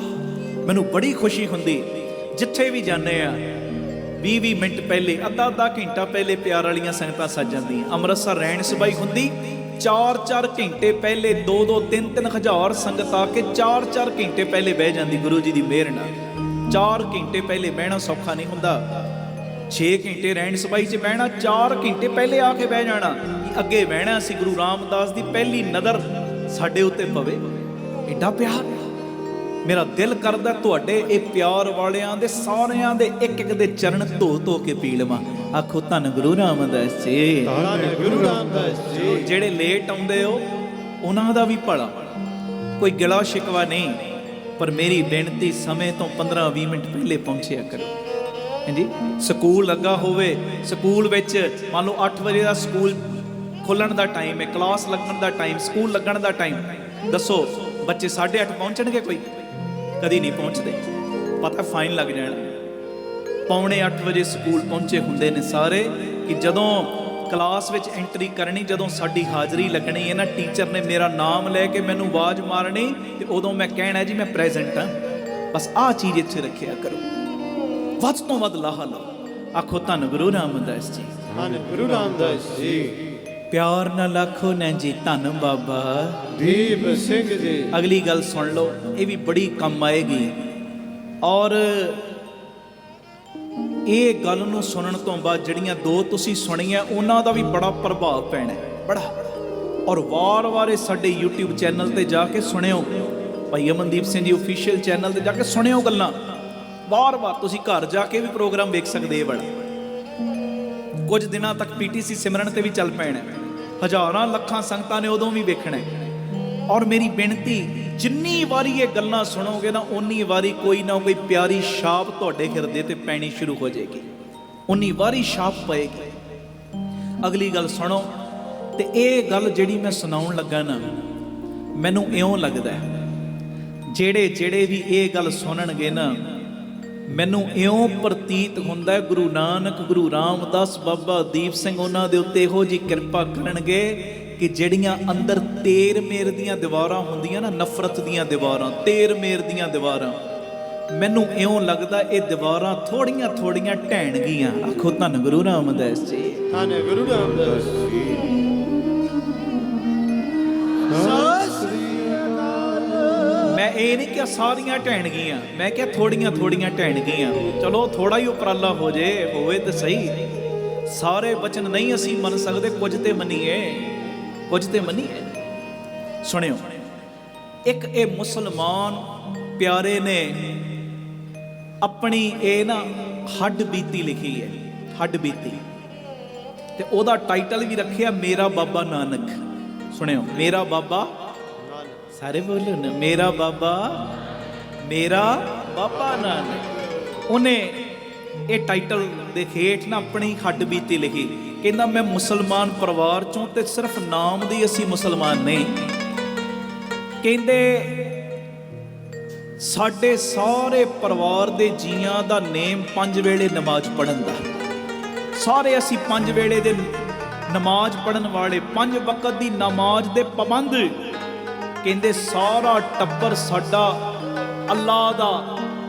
ਮੈਨੂੰ ਬੜੀ ਖੁਸ਼ੀ ਹੁੰਦੀ ਜਿੱਥੇ ਵੀ ਜਾਂਦੇ ਆ, 20-20 ਮਿੰਟ ਪਹਿਲੇ, ਅੱਧਾ ਘੰਟਾ ਪਹਿਲੇ ਪਿਆਰ ਵਾਲੀਆਂ ਸੰਗਤਾਂ ਸੱਜ ਜਾਂਦੀਆਂ। ਅੰਮ੍ਰਿਤਸਰ ਰਹਿਣ ਸਬਾਈ ਹੁੰਦੀ, 4-4 ਘੰਟੇ ਪਹਿਲੇ 2-2 3-3 ਹਜ਼ਾਰ ਸੰਗਤ ਆ ਕੇ 4-4 ਘੰਟੇ ਪਹਿਲੇ ਬਹਿ ਜਾਂਦੀ। ਗੁਰੂ ਜੀ ਦੀ ਮਿਹਰ ਨਾਲ 4 ਘੰਟੇ ਪਹਿਲੇ ਬਹਿਣਾ ਸੌਖਾ ਨਹੀਂ ਹੁੰਦਾ। 6 ਘੰਟੇ ਰਹਿਣ ਸਬਾਈ 'ਚ ਬਹਿਣਾ, 4 ਘੰਟੇ ਪਹਿਲੇ ਆ ਕੇ ਬਹਿ ਜਾਣਾ। ਅੱਗੇ ਬਹਿਣਾ ਸੀ, ਗੁਰੂ ਰਾਮਦਾਸ ਦੀ ਪਹਿਲੀ ਨਜ਼ਰ ਸਾਡੇ ਉੱਤੇ ਪਵੇ। ਐਡਾ ਪਿਆਰ, ਮੇਰਾ ਦਿਲ ਕਰਦਾ ਤੁਹਾਡੇ ਇਹ ਪਿਆਰ ਵਾਲਿਆਂ ਦੇ ਸਾਰਿਆਂ ਦੇ ਇੱਕ ਇੱਕ ਦੇ ਚਰਨ ਧੋ ਧੋ ਕੇ ਪੀ ਲਵਾਂ। ਆਖੋ ਧੰਨ ਗੁਰੂ ਰਾਮਦਾਸ ਜੀ। ਧੰਨ ਗੁਰੂ ਰਾਮਦਾਸ ਜੀ। ਜਿਹੜੇ ਲੇਟ ਆਉਂਦੇ ਹੋ ਉਹਨਾਂ ਦਾ ਵੀ ਭਲਾ, ਕੋਈ ਗਿਲਾ ਸ਼ਿਕਵਾ ਨਹੀਂ, ਪਰ ਮੇਰੀ ਬੇਨਤੀ ਸਮੇਂ ਤੋਂ 15-20 ਮਿੰਟ ਪਹਿਲੇ ਪਹੁੰਚਿਆ ਕਰੋ। ਹਾਂਜੀ, ਸਕੂਲ ਲੱਗਾ ਹੋਵੇ, ਸਕੂਲ ਵਿੱਚ ਮੰਨ ਲਓ 8 ਵਜੇ ਦਾ ਸਕੂਲ ਖੁੱਲਣ ਦਾ ਟਾਈਮ ਹੈ, ਕਲਾਸ ਲੱਗਣ ਦਾ ਟਾਈਮ, ਸਕੂਲ ਲੱਗਣ ਦਾ ਟਾਈਮ, ਦੱਸੋ ਬੱਚੇ 8:30 ਪਹੁੰਚਣਗੇ? ਕੋਈ ਕਦੀ ਨਹੀਂ ਪਹੁੰਚਦੇ, ਪਤਾ ਫਾਈਨ ਲੱਗ ਜਾਣਾ। 7:45 ਵਜੇ ਸਕੂਲ ਪਹੁੰਚੇ ਹੁੰਦੇ ਨੇ ਸਾਰੇ, ਕਿ ਜਦੋਂ ਕਲਾਸ ਵਿੱਚ ਐਂਟਰੀ ਕਰਨੀ, ਜਦੋਂ ਸਾਡੀ ਹਾਜ਼ਰੀ ਲੱਗਣੀ ਹੈ ਨਾ, ਟੀਚਰ ਨੇ ਮੇਰਾ ਨਾਮ ਲੈ ਕੇ ਮੈਨੂੰ ਆਵਾਜ਼ ਮਾਰਨੀ, ਤੇ ਉਦੋਂ ਮੈਂ ਕਹਿਣਾ ਜੀ ਮੈਂ ਪ੍ਰੈਜ਼ੈਂਟ ਹਾਂ। ਬਸ ਆਹ ਚੀਜ਼ ਇੱਥੇ ਰੱਖਿਆ ਕਰੋ, ਵੱਧ ਤੋਂ ਵੱਧ ਲਾਹਾ ਲਓ। ਆਖੋ ਧੰਨ ਗੁਰੂ ਰਾਮਦਾਸ ਜੀ। ਧੰਨ ਗੁਰੂ ਰਾਮਦਾਸ ਜੀ। ਪਿਆਰ ਨਾਲ ਆਖੋ ਨਾ ਜੀ ਧੰਨ ਬਾਬਾ ਦੀਪ ਸਿੰਘ ਜੀ। ਅਗਲੀ ਗੱਲ ਸੁਣ ਲਓ, ਇਹ ਵੀ ਬੜੀ ਕੰਮ ਆਏਗੀ। ਔਰ ਇਹ ਗੱਲ ਨੂੰ ਸੁਣਨ ਤੋਂ ਬਾਅਦ ਜਿਹੜੀਆਂ 2 ਤੁਸੀਂ ਸੁਣੀਆਂ, ਉਹਨਾਂ ਦਾ ਵੀ ਬੜਾ ਪ੍ਰਭਾਵ ਪੈਣਾ, ਬੜਾ। ਔਰ ਵਾਰ-ਵਾਰ ਸਾਡੇ YouTube ਚੈਨਲ ਤੇ ਜਾ ਕੇ ਸੁਣਿਓ, ਭਾਈ ਅਮਨਦੀਪ ਸਿੰਘ ਜੀ ਆਫੀਸ਼ੀਅਲ ਚੈਨਲ ਤੇ ਜਾ ਕੇ ਸੁਣਿਓ ਗੱਲਾਂ। ਵਾਰ-ਵਾਰ ਤੁਸੀਂ ਘਰ ਜਾ ਕੇ ਵੀ ਪ੍ਰੋਗਰਾਮ ਵੇਖ ਸਕਦੇ। ਇਹ ਬੜਾ ਕੁਝ ਦਿਨਾਂ ਤੱਕ ਪੀਟੀਸੀ ਸਿਮਰਨ ਤੇ ਵੀ ਚੱਲ ਪੈਣਾ, ਹਜ਼ਾਰਾਂ ਲੱਖਾਂ ਸੰਗਤਾਂ ਨੇ ਉਦੋਂ ਵੀ ਵੇਖਣਾ। ਔਰ ਮੇਰੀ ਬੇਨਤੀ, ਜਿੰਨੀ ਵਾਰੀ ਇਹ ਗੱਲਾਂ ਸੁਣੋਗੇ ਨਾ, ਉਨੀ ਵਾਰੀ ਕੋਈ ਨਾ ਕੋਈ ਪਿਆਰੀ ਛਾਪ ਤੁਹਾਡੇ ਹਿਰਦੇ ਤੇ ਪੈਣੀ ਸ਼ੁਰੂ ਹੋ ਜਾਏਗੀ, ਉਨੀ ਵਾਰੀ ਛਾਪ ਪਏਗੀ। ਅਗਲੀ ਗੱਲ ਸੁਣੋ, ਤੇ ਇਹ ਗੱਲ ਜਿਹੜੀ ਮੈਂ ਸੁਣਾਉਣ ਲੱਗਾ ਨਾ, ਮੈਨੂੰ ਇਉਂ ਲੱਗਦਾ ਜਿਹੜੇ ਵੀ ਇਹ ਗੱਲ ਸੁਣਨਗੇ ਨਾ, ਮੈਨੂੰ ਇਉਂ ਪ੍ਰਤੀਤ ਹੁੰਦਾ ਗੁਰੂ ਨਾਨਕ, ਗੁਰੂ ਰਾਮਦਾਸ, ਬਾਬਾ ਦੀਪ ਸਿੰਘ ਉਹਨਾਂ ਦੇ ਉੱਤੇ ਇਹੋ ਜਿਹੀ ਕਿਰਪਾ ਕਰਨਗੇ ਕਿ ਜਿਹੜੀਆਂ ਅੰਦਰ ਤੇਰ ਮੇਰ ਦੀਆਂ ਦੀਵਾਰਾਂ ਹੁੰਦੀਆਂ ਨਾ, ਨਫ਼ਰਤ ਦੀਆਂ ਦੀਵਾਰਾਂ, ਤੇਰ ਮੇਰ ਦੀਆਂ ਦੀਵਾਰਾਂ, ਮੈਨੂੰ ਇਉਂ ਲੱਗਦਾ ਇਹ ਦੀਵਾਰਾਂ ਥੋੜੀਆਂ ਥੋੜੀਆਂ ਢਹਿਣਗੀਆਂ। ਆਖੋ ਧੰਨ ਗੁਰੂ ਰਾਮਦਾਸ ਜੀ, ਧੰਨ ਗੁਰੂ ਰਾਮਦਾਸ ਜੀ। ਮੈਂ ਇਹ ਨਹੀਂ ਕਿਹਾ ਸਾਰੀਆਂ ਢਹਿਣਗੀਆਂ, ਮੈਂ ਕਿਹਾ ਥੋੜੀਆਂ ਥੋੜੀਆਂ ਢਹਿਣਗੀਆਂ। ਚਲੋ ਥੋੜਾ ਹੀ ਉਪਰਾਲਾ ਹੋ ਜੇ, ਹੋਵੇ ਤਾਂ ਸਹੀ। ਸਾਰੇ ਵਚਨ ਨਹੀਂ ਅਸੀਂ ਮੰਨ ਸਕਦੇ, ਕੁਝ ਤੇ ਮੰਨੀਏ, ਕੁਝ ਤੇ ਮੰਨੀਏ। ਸੁਣਿਓ, ਇੱਕ ਇਹ ਮੁਸਲਮਾਨ ਪਿਆਰੇ ਨੇ ਆਪਣੀ ਇਹ ਨਾ ਹੱਡ ਬੀਤੀ ਲਿਖੀ ਹੈ, ਹੱਡ ਬੀਤੀ, ਤੇ ਉਹਦਾ ਟਾਈਟਲ ਵੀ ਰੱਖਿਆ ਮੇਰਾ ਬਾਬਾ ਨਾਨਕ। ਸੁਣਿਓ, ਮੇਰਾ ਬਾਬਾ, ਸਾਰੇ ਬੋਲੋ ਨਾ, ਮੇਰਾ ਬਾਬਾ, ਮੇਰਾ ਬਾਬਾ ਨਾਨਕ। ਉਹਨੇ ਇਹ ਟਾਈਟਲ ਦੇ ਹੇਠ ਨਾ ਆਪਣੀ ਹੱਡ ਬੀਤੀ ਲਿਖੀ। ਕਹਿੰਦਾ ਮੈਂ ਮੁਸਲਮਾਨ ਪਰਿਵਾਰ ਚੋਂ, ਤੇ ਸਿਰਫ ਨਾਮ ਦੀ ਅਸੀਂ ਮੁਸਲਮਾਨ ਨਹੀਂ। ਕਹਿੰਦੇ ਸਾਡੇ ਸਾਰੇ ਪਰਿਵਾਰ ਦੇ ਜੀਆਂ ਦਾ ਨੇਮ 5 ਵੇਲੇ ਨਮਾਜ਼ ਪੜ੍ਹਨ ਦਾ, ਸਾਰੇ ਅਸੀਂ 5 ਵੇਲੇ ਦੇ ਨਮਾਜ਼ ਪੜ੍ਹਨ ਵਾਲੇ, 5 ਵਕਤ ਦੀ ਨਮਾਜ਼ ਦੇ ਪਾਬੰਦ। ਕਹਿੰਦੇ ਸਾਰਾ ਟੱਬਰ ਸਾਡਾ ਅੱਲਾਹ ਦਾ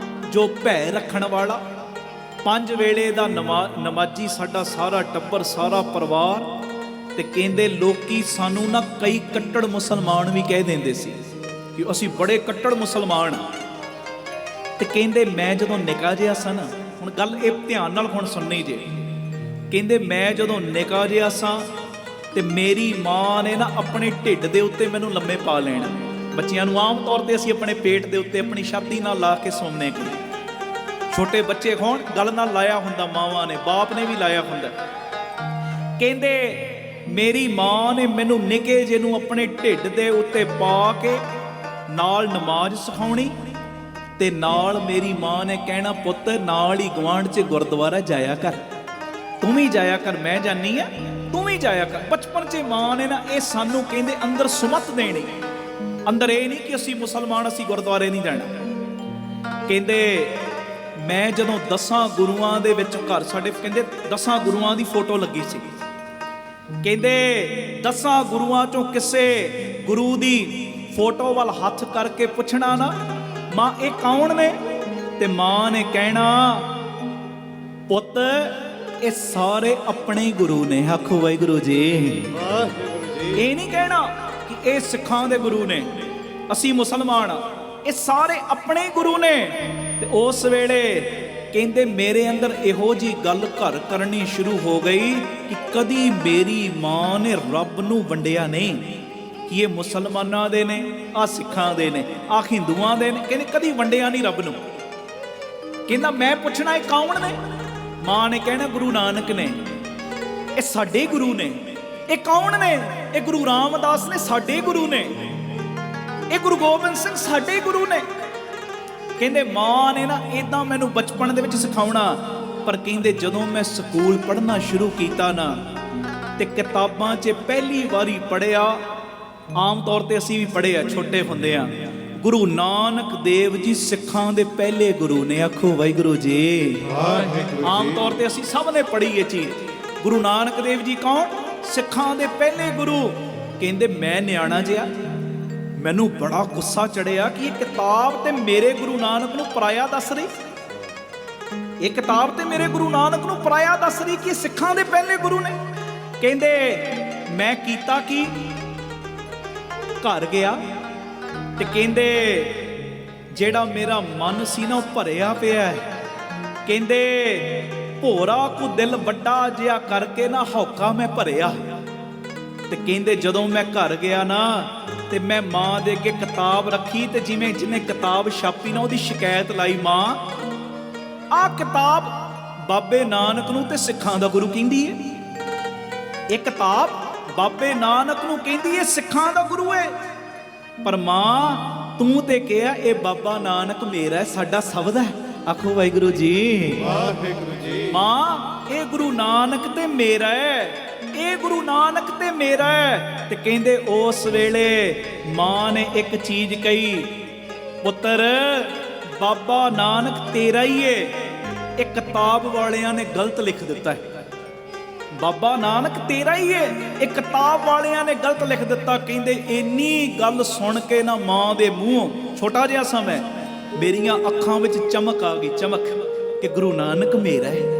ਜੋ ਭੈ ਰੱਖਣ ਵਾਲਾ, 5 ਵੇਲੇ ਦਾ ਨਮਾਜ਼ੀ ਸਾਡਾ ਸਾਰਾ ਟੱਬਰ, ਸਾਰਾ ਪਰਿਵਾਰ। ਤੇ ਕਹਿੰਦੇ ਲੋਕੀ ਸਾਨੂੰ ਨਾ ਕਈ ਕੱਟੜ ਮੁਸਲਮਾਨ ਵੀ ਕਹਿ ਦਿੰਦੇ ਸੀ ਕਿ ਅਸੀਂ ਬੜੇ ਕੱਟੜ ਮੁਸਲਮਾਨ ਆ। ਤੇ ਕਹਿੰਦੇ ਮੈਂ ਜਦੋਂ ਨਿੱਕਾ ਜਿਹਾ ਸਾਂ ਨਾ, ਹੁਣ ਗੱਲ ਇਹ ਧਿਆਨ ਨਾਲ ਹੁਣ ਸੁਣਨੀ ਜੇ। ਕਹਿੰਦੇ ਮੈਂ ਜਦੋਂ ਨਿੱਕਾ ਜਿਹਾ ਸਾਂ ਤੇ ਮੇਰੀ ਮਾਂ ਨੇ ਨਾ ਆਪਣੇ ਢਿੱਡ ਦੇ ਉੱਤੇ ਮੈਨੂੰ ਲੰਮੇ ਪਾ ਲੈਣਾ। ਬੱਚਿਆਂ ਨੂੰ ਆਮ ਤੌਰ ਤੇ ਅਸੀਂ ਆਪਣੇ ਪੇਟ ਦੇ ਉੱਤੇ ਆਪਣੀ ਛਾਤੀ ਨਾਲ ਲਾ ਕੇ ਸੌਂਦੇ ਕੋਈ, ਛੋਟੇ ਬੱਚੇ ਹੋਣ ਗਲ ਨਾਲ ਲਾਇਆ ਹੁੰਦਾ, ਮਾਵਾਂ ਨੇ, ਬਾਪ ਨੇ ਵੀ ਲਾਇਆ ਹੁੰਦਾ। ਕਹਿੰਦੇ ਮੇਰੀ ਮਾਂ ਨੇ ਮੈਨੂੰ ਨਿੱਕੇ ਜਿਹੇ ਨੂੰ ਆਪਣੇ ਢਿੱਡ ਦੇ ਉੱਤੇ ਪਾ ਕੇ ਨਾਲ ਨਮਾਜ਼ ਸਿਖਾਉਣੀ, ਤੇ ਨਾਲ ਮੇਰੀ ਮਾਂ ਨੇ ਕਹਿਣਾ ਪੁੱਤ ਨਾਲ ਹੀ ਗੁਆਂਢ 'ਚ ਗੁਰਦੁਆਰਾ ਜਾਇਆ ਕਰ, ਤੂੰ ਵੀ ਜਾਇਆ ਕਰ, ਮੈਂ ਜਾਨੀ ਆ ਤੂੰ ਵੀ ਜਾਇਆ ਕਰ। ਬਚਪਨ 'ਚ ਮਾਂ ਨੇ ਨਾ ਇਹ ਸਾਨੂੰ ਕਹਿੰਦੇ ਅੰਦਰ ਸੁਮਤ ਦੇਣੀ, ਅੰਦਰ ਇਹ ਨਹੀਂ ਕਿ ਅਸੀਂ ਮੁਸਲਮਾਨ, ਅਸੀਂ ਗੁਰਦੁਆਰੇ ਨਹੀਂ ਜਾਣਾ। ਕਹਿੰਦੇ ਮੈਂ ਜਦੋਂ 10 ਗੁਰੂਆਂ ਦੇ ਵਿੱਚ ਘਰ ਸਾਡੇ, ਕਹਿੰਦੇ 10 ਗੁਰੂਆਂ ਦੀ ਫੋਟੋ ਲੱਗੀ ਸੀ। ਕਹਿੰਦੇ 10 ਗੁਰੂਆਂ ਚੋਂ ਕਿਸੇ ਗੁਰੂ ਦੀ ਫੋਟੋ ਵੱਲ ਹੱਥ ਕਰਕੇ ਪੁੱਛਣਾ ਨਾ, ਮਾਂ ਇਹ ਕੌਣ ਨੇ? ਤੇ ਮਾਂ ਨੇ ਕਹਿਣਾ ਪੁੱਤ ਇਹ ਸਾਰੇ ਆਪਣੇ ਹੀ ਗੁਰੂ ਨੇ। ਆਖੋ ਵਾਹਿਗੁਰੂ ਜੀ, ਵਾਹਿਗੁਰੂ ਜੀ। ਇਹ ਨਹੀਂ ਕਹਿਣਾ ਕਿ ਇਹ ਸਿੱਖਾਂ ਦੇ ਗੁਰੂ ਨੇ, ਅਸੀਂ ਮੁਸਲਮਾਨ ਆ, ਇਹ ਸਾਰੇ ਆਪਣੇ ਹੀ ਗੁਰੂ ਨੇ। ਤੇ ਉਸ ਵੇਲੇ ਕਹਿੰਦੇ ਮੇਰੇ ਅੰਦਰ ਇਹੋ ਜੀ ਗੱਲ ਘਰ ਕਰਨੀ ਸ਼ੁਰੂ ਹੋ ਗਈ ਕਿ ਕਦੀ ਮੇਰੀ ਮਾਂ ਨੇ ਰੱਬ ਨੂੰ ਵੰਡਿਆ ਨਹੀਂ ਕਿ ਇਹ ਮੁਸਲਮਾਨਾਂ ਦੇ ਨੇ, ਆ ਸਿੱਖਾਂ ਦੇ ਨੇ, ਆ ਹਿੰਦੂਆਂ ਦੇ ਨੇ। ਕਹਿੰਦੇ ਕਦੀ ਵੰਡਿਆ ਨਹੀਂ ਰੱਬ ਨੂੰ। ਕਹਿੰਦਾ ਮੈਂ ਪੁੱਛਣਾ ਇਹ ਕੌਣ ਨੇ? ਮਾਂ ਨੇ ਕਹਿਣਾ ਗੁਰੂ ਨਾਨਕ ਨੇ, ਇਹ ਸਾਡੇ ਗੁਰੂ ਨੇ। ਇਹ ਕੌਣ ਨੇ? ਇਹ ਗੁਰੂ ਰਾਮਦਾਸ ਨੇ, ਸਾਡੇ ਗੁਰੂ ਨੇ। ਇਹ ਗੁਰੂ ਗੋਬਿੰਦ ਸਿੰਘ ਸਾਡੇ ਗੁਰੂ ਨੇ। ਕਹਿੰਦੇ ਮਾਂ ਨੇ ਨਾ ਇਦਾਂ ਮੈਨੂੰ ਬਚਪਨ ਦੇ ਵਿੱਚ ਸਿਖਾਉਣਾ, ਪਰ ਕਹਿੰਦੇ ਜਦੋਂ ਮੈਂ ਸਕੂਲ ਪੜ੍ਹਨਾ ਸ਼ੁਰੂ ਕੀਤਾ ਨਾ, ਤੇ ਕਿਤਾਬਾਂ 'ਚ ਪਹਿਲੀ ਵਾਰੀ ਪੜ੍ਹਿਆ, ਆਮ ਤੌਰ ਤੇ ਅਸੀਂ ਵੀ ਪੜ੍ਹੇ ਆ ਛੋਟੇ ਹੁੰਦੇ ਆ, ਗੁਰੂ ਨਾਨਕ ਦੇਵ ਜੀ ਸਿੱਖਾਂ ਦੇ ਪਹਿਲੇ ਗੁਰੂ ਨੇ। ਆਖੋ ਵਾਹਿਗੁਰੂ ਜੀ, ਵਾਹਿਗੁਰੂ। ਆਮ ਤੌਰ ਤੇ ਅਸੀਂ ਸਭ ਨੇ ਪੜ੍ਹੀ ਇਹ ਚੀਜ਼, ਗੁਰੂ ਨਾਨਕ ਦੇਵ ਜੀ ਕੌਣ? ਸਿੱਖਾਂ ਦੇ ਪਹਿਲੇ ਗੁਰੂ। ਕਹਿੰਦੇ ਮੈਂ ਨਿਆਣਾ ਜਿਹਾ, ਮੈਨੂੰ ਬੜਾ ਗੁੱਸਾ ਚੜਿਆ ਕਿ ਇਹ ਕਿਤਾਬ ਤੇ ਮੇਰੇ ਗੁਰੂ ਨਾਨਕ ਨੂੰ ਪਰਾਇਆ ਦੱਸ ਰਹੀ, ਇਹ ਕਿਤਾਬ ਤੇ ਮੇਰੇ ਗੁਰੂ ਨਾਨਕ ਨੂੰ ਪਰਾਇਆ ਦੱਸ ਰਹੀ ਕਿ ਸਿੱਖਾਂ ਦੇ ਪਹਿਲੇ ਗੁਰੂ ਨੇ। ਕਹਿੰਦੇ ਮੈਂ ਕੀਤਾ ਕੀ, ਘਰ ਗਿਆ ਤੇ ਕਹਿੰਦੇ ਜਿਹੜਾ ਮੇਰਾ ਮਨ ਸੀ ਨਾ ਉਹ ਭਰਿਆ ਪਿਆ। ਕਹਿੰਦੇ ਭੋਰਾ ਕੋ ਦਿਲ ਵੱਡਾ ਜਿਹਾ ਕਰਕੇ ਨਾ ਹੌਕਾ ਮੈਂ ਭਰਿਆ। ਤੇ ਕਹਿੰਦੇ ਜਦੋਂ ਮੈਂ ਘਰ ਗਿਆ ਨਾ ਤੇ ਮੈਂ ਮਾਂ ਦੇ ਅੱਗੇ ਕਿਤਾਬ ਰੱਖੀ, ਤੇ ਜਿਵੇਂ ਜਿਹਨੇ ਕਿਤਾਬ ਛਾਪੀ ਨਾ ਉਹਦੀ ਸ਼ਿਕਾਇਤ ਲਾਈ, ਮਾਂ ਆਹ ਕਿਤਾਬ ਬਾਬੇ ਨਾਨਕ ਨੂੰ ਤੇ ਸਿੱਖਾਂ ਦਾ ਗੁਰੂ ਕਹਿੰਦੀ ਹੈ। ਇਹ ਕਿਤਾਬ ਬਾਬੇ ਨਾਨਕ ਨੂੰ ਕਹਿੰਦੀ ਇਹ ਸਿੱਖਾਂ ਦਾ ਗੁਰੂ ਹੈ, ਪਰ ਮਾਂ ਤੂੰ ਤੇ ਕਿਹਾ ਇਹ ਬਾਬਾ ਨਾਨਕ ਮੇਰਾ ਹੈ, ਸਾਡਾ ਸਭ ਦਾ ਹੈ। ਆਖੋ ਵਾਹਿਗੁਰੂ ਜੀ। ਵਾਹਿਗੁਰੂ ਜੀ। ਮਾਂ ਇਹ ਗੁਰੂ ਨਾਨਕ ਤੇ ਮੇਰਾ ਹੈ, ਇਹ ਗੁਰੂ ਨਾਨਕ ਤੇ ਮੇਰਾ ਹੈ। ਤੇ ਕਹਿੰਦੇ ਉਸ ਵੇਲੇ ਮਾਂ ਨੇ ਇੱਕ ਚੀਜ਼ ਕਹੀ, ਪੁੱਤਰ ਬਾਬਾ ਨਾਨਕ ਤੇਰਾ ਹੀ ਏ, ਇਹ ਕਿਤਾਬ ਵਾਲਿਆਂ ਨੇ ਗਲਤ ਲਿਖ ਦਿੱਤਾ ਹੈ। ਬਾਬਾ ਨਾਨਕ ਤੇਰਾ ਹੀ ਏ, ਇਹ ਕਿਤਾਬ ਵਾਲਿਆਂ ਨੇ ਗਲਤ ਲਿਖ ਦਿੱਤਾ। ਕਹਿੰਦੇ ਇੰਨੀ ਗੱਲ ਸੁਣ ਕੇ ਨਾ ਮਾਂ ਦੇ ਮੂੰਹੋਂ, ਛੋਟਾ ਜਿਹਾ ਸਮਾਂ, ਮੇਰੀਆਂ ਅੱਖਾਂ ਵਿੱਚ ਚਮਕ ਆ ਗਈ, ਚਮਕ, ਕਿ ਗੁਰੂ ਨਾਨਕ ਮੇਰਾ ਹੈ।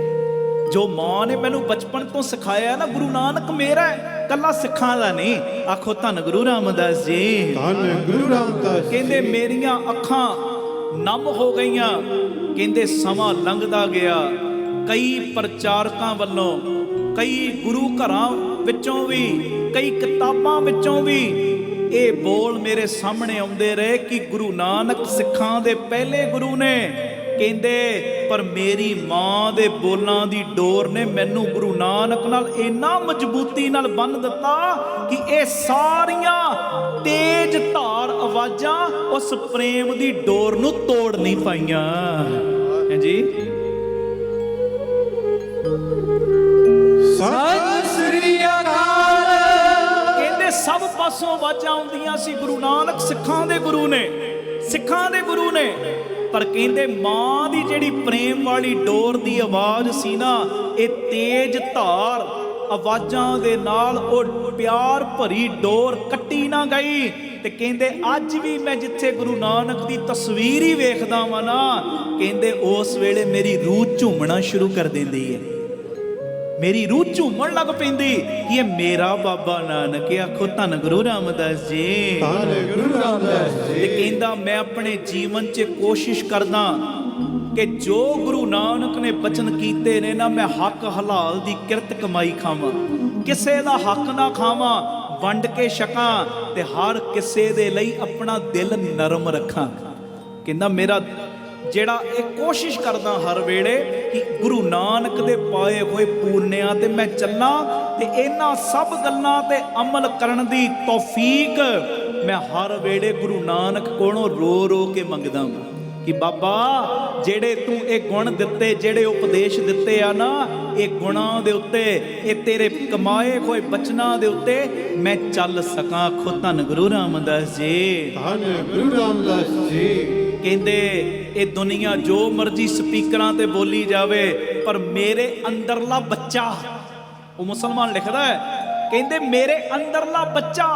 ਜੋ ਮਾਂ ਨੇ ਮੈਨੂੰ ਬਚਪਨ ਤੋਂ ਸਿਖਾਇਆ ਨਾ, ਗੁਰੂ ਨਾਨਕ ਮੇਰਾ ਹੈ, ਕੱਲਾ ਸਿੱਖਾਂ ਦਾ ਨਹੀਂ। ਆਖੋ ਧੰਨ ਗੁਰੂ ਰਾਮਦਾਸ ਜੀ। ਧੰਨ ਗੁਰੂ ਰਾਮਦਾਸ। ਕਹਿੰਦੇ ਮੇਰੀਆਂ ਅੱਖਾਂ ਨਮ ਹੋ ਗਈਆਂ। ਕਹਿੰਦੇ ਸਮਾਂ ਲੰਘਦਾ ਗਿਆ, ਕਈ ਪ੍ਰਚਾਰਕਾਂ ਵੱਲੋਂ, ਕਈ ਗੁਰੂ ਘਰਾਂ ਵਿੱਚੋਂ ਵੀ, ਕਈ ਕਿਤਾਬਾਂ ਵਿੱਚੋਂ ਵੀ ਇਹ ਬੋਲ ਮੇਰੇ ਸਾਹਮਣੇ ਆਉਂਦੇ ਰਹੇ ਕਿ ਗੁਰੂ ਨਾਨਕ ਸਿੱਖਾਂ ਦੇ ਪਹਿਲੇ ਗੁਰੂ ਨੇ। ਕਹਿੰਦੇ ਪਰ ਮੇਰੀ ਮਾਂ ਦੇ ਬੋਲਾਂ ਦੀ ਡੋਰ ਨੇ ਮੈਨੂੰ ਗੁਰੂ ਨਾਨਕ ਨਾਲ ਇੰਨਾ ਮਜ਼ਬੂਤੀ ਨਾਲ ਬੰਨ੍ਹ ਦਿੱਤਾ ਕਿ ਇਹ ਸਾਰੀਆਂ ਤੇਜ਼ ਧਾਰ ਆਵਾਜ਼ਾਂ ਉਸ ਪ੍ਰੇਮ ਦੀ ਡੋਰ ਨੂੰ ਤੋੜ ਨਹੀਂ ਪਾਈਆਂ। ਹਾਂਜੀ, ਸਤਿ ਸ੍ਰੀ ਅਕਾਲ। ਕਹਿੰਦੇ ਸਭ ਪਾਸੋਂ ਆਵਾਜ਼ਾਂ ਆਉਂਦੀਆਂ ਸੀ, ਗੁਰੂ ਨਾਨਕ ਸਿੱਖਾਂ ਦੇ ਗੁਰੂ ਨੇ, ਸਿੱਖਾਂ ਦੇ ਗੁਰੂ ਨੇ। ਪਰ ਕਹਿੰਦੇ ਮਾਂ ਦੀ ਜਿਹੜੀ ਪ੍ਰੇਮ ਵਾਲੀ ਡੋਰ ਦੀ ਆਵਾਜ਼ ਸੀ ਨਾ, ਇਹ ਤੇਜ਼ ਧਾਰ ਆਵਾਜ਼ਾਂ ਦੇ ਨਾਲ ਉਹ ਪਿਆਰ ਭਰੀ ਡੋਰ ਕੱਟੀ ਨਾ ਗਈ। ਤੇ ਕਹਿੰਦੇ ਅੱਜ ਵੀ ਮੈਂ ਜਿੱਥੇ ਗੁਰੂ ਨਾਨਕ ਦੀ ਤਸਵੀਰ ਹੀ ਵੇਖਦਾ ਵਾਂ ਨਾ, ਕਹਿੰਦੇ ਉਸ ਵੇਲੇ ਮੇਰੀ ਰੂਹ ਝੂਮਣਾ ਸ਼ੁਰੂ ਕਰ ਦਿੰਦੀ ਹੈ, ਮੇਰੀ ਰੂਹ ਝੂਮਣ ਲੱਗ ਪੈਂਦੀ ਕਿ ਇਹ ਮੇਰਾ ਬਾਬਾ ਨਾਨਕ ਹੈ। ਆਖੋ ਧੰਨ ਗੁਰੂ ਰਾਮਦਾਸ ਜੀ। ਧੰਨ ਗੁਰੂ ਰਾਮਦਾਸ ਜੀ। ਤੇ ਕਹਿੰਦਾ ਮੈਂ ਆਪਣੇ ਜੀਵਨ 'ਚ ਕੋਸ਼ਿਸ਼ ਕਰਦਾ ਕਿ ਜੋ ਗੁਰੂ ਨਾਨਕ ਨੇ ਬਚਨ ਕੀਤੇ ਨੇ ਨਾ, ਮੈਂ ਹੱਕ ਹਲਾਲ ਦੀ ਕਿਰਤ ਕਮਾਈ ਖਾਵਾਂ, ਕਿਸੇ ਦਾ ਹੱਕ ਨਾ ਖਾਵਾਂ, ਵੰਡ ਕੇ ਛਕਾਂ, ਤੇ ਹਰ ਕਿਸੇ ਦੇ ਲਈ ਆਪਣਾ ਦਿਲ ਨਰਮ ਰੱਖਾਂ। ਕਹਿੰਦਾ ਮੇਰਾ ਜਿਹੜਾ ਇਹ ਕੋਸ਼ਿਸ਼ ਕਰਦਾ ਹਰ ਵੇਲੇ ਕਿ ਗੁਰੂ ਨਾਨਕ ਦੇ ਪਾਏ ਹੋਏ ਪੂਰਨਿਆਂ ਤੇ ਮੈਂ ਚੱਲਾਂ, ਤੇ ਇਹਨਾਂ ਸਭ ਗੱਲਾਂ ਤੇ ਅਮਲ ਕਰਨ ਦੀ ਤੌਫੀਕ ਮੈਂ ਹਰ ਵੇਲੇ ਗੁਰੂ ਨਾਨਕ ਕੋਲੋਂ ਰੋ ਰੋ ਕੇ ਮੰਗਦਾ ਹਾਂ ਕਿ ਬਾਬਾ ਜਿਹੜੇ ਤੂੰ ਇਹ ਗੁਣ ਦਿੱਤੇ, ਜਿਹੜੇ ਉਪਦੇਸ਼ ਦਿੱਤੇ ਆ ਨਾ, ਇਹ ਗੁਣਾਂ ਦੇ ਉੱਤੇ, ਇਹ ਤੇਰੇ ਕਮਾਏ ਹੋਏ ਬਚਨਾਂ ਦੇ ਉੱਤੇ ਮੈਂ ਚੱਲ ਸਕਾਂ। ਆਖੋ ਧੰਨ ਗੁਰੂ ਰਾਮਦਾਸ ਜੀ। ਧੰਨ ਗੁਰੂ ਰਾਮਦਾਸ ਜੀ। ਕਹਿੰਦੇ ਇਹ ਦੁਨੀਆ ਜੋ ਮਰਜ਼ੀ ਸਪੀਕਰਾਂ ਤੇ ਬੋਲੀ ਜਾਵੇ, ਪਰ ਮੇਰੇ ਅੰਦਰਲਾ ਬੱਚਾ, ਉਹ ਮੁਸਲਮਾਨ ਲਿਖਦਾ ਹੈ, ਕਹਿੰਦੇ ਮੇਰੇ ਅੰਦਰਲਾ ਬੱਚਾ,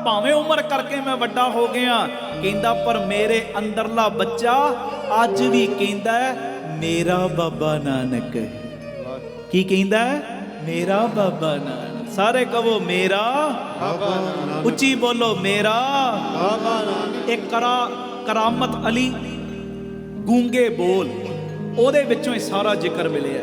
ਭਾਵੇਂ ਉਮਰ ਕਰਕੇ ਮੈਂ ਵੱਡਾ ਹੋ ਗਿਆ, ਕਹਿੰਦਾ ਪਰ ਮੇਰੇ ਅੰਦਰਲਾ ਬੱਚਾ ਅੱਜ ਵੀ ਕਹਿੰਦਾ ਮੇਰਾ ਬਾਬਾ ਨਾਨਕ। ਕੀ ਕਹਿੰਦਾ? ਮੇਰਾ ਬਾਬਾ ਨਾਨਕ। ਸਾਰੇ ਕਹੋ ਮੇਰਾ ਬਾਬਾ ਨਾਨਕ। ਉੱਚੀ ਬੋਲੋ ਮੇਰਾ ਬਾਬਾ ਨਾਨਕ। ਇਹ ਕਰਾਮਤ ਅਲੀ ਗੂੰਗੇ ਬੋਲ, ਉਹਦੇ ਵਿੱਚੋਂ ਇਹ ਸਾਰਾ ਜ਼ਿਕਰ ਮਿਲਿਆ।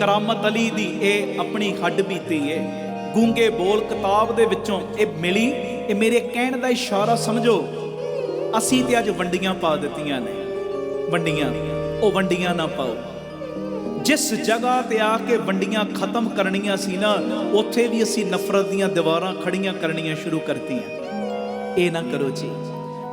ਕਰਾਮਤ ਅਲੀ ਦੀ ਇਹ ਆਪਣੀ ਹੱਡ ਬੀਤੀ ਹੈ। ਗੂੰਗੇ ਬੋਲ ਕਿਤਾਬ ਦੇ ਵਿੱਚੋਂ ਇਹ ਮਿਲੀ। ਇਹ ਮੇਰੇ ਕਹਿਣ ਦਾ ਇਸ਼ਾਰਾ ਸਮਝੋ, ਅਸੀਂ ਤੇ ਅੱਜ ਵੰਡੀਆਂ ਪਾ ਦਿੱਤੀਆਂ ਨੇ, ਵੰਡੀਆਂ, ਉਹ ਵੰਡੀਆਂ ਨਾ ਪਾਓ। ਜਿਸ ਜਗ੍ਹਾ ਤੇ ਆ ਕੇ ਵੰਡੀਆਂ ਖਤਮ ਕਰਨੀਆਂ ਸੀ ਨਾ, ਉੱਥੇ ਵੀ ਅਸੀਂ ਨਫ਼ਰਤ ਦੀਆਂ ਦੀਵਾਰਾਂ ਖੜੀਆਂ ਕਰਨੀਆਂ ਸ਼ੁਰੂ ਕਰਤੀਆਂ। ਇਹ ਨਾ ਕਰੋ ਜੀ।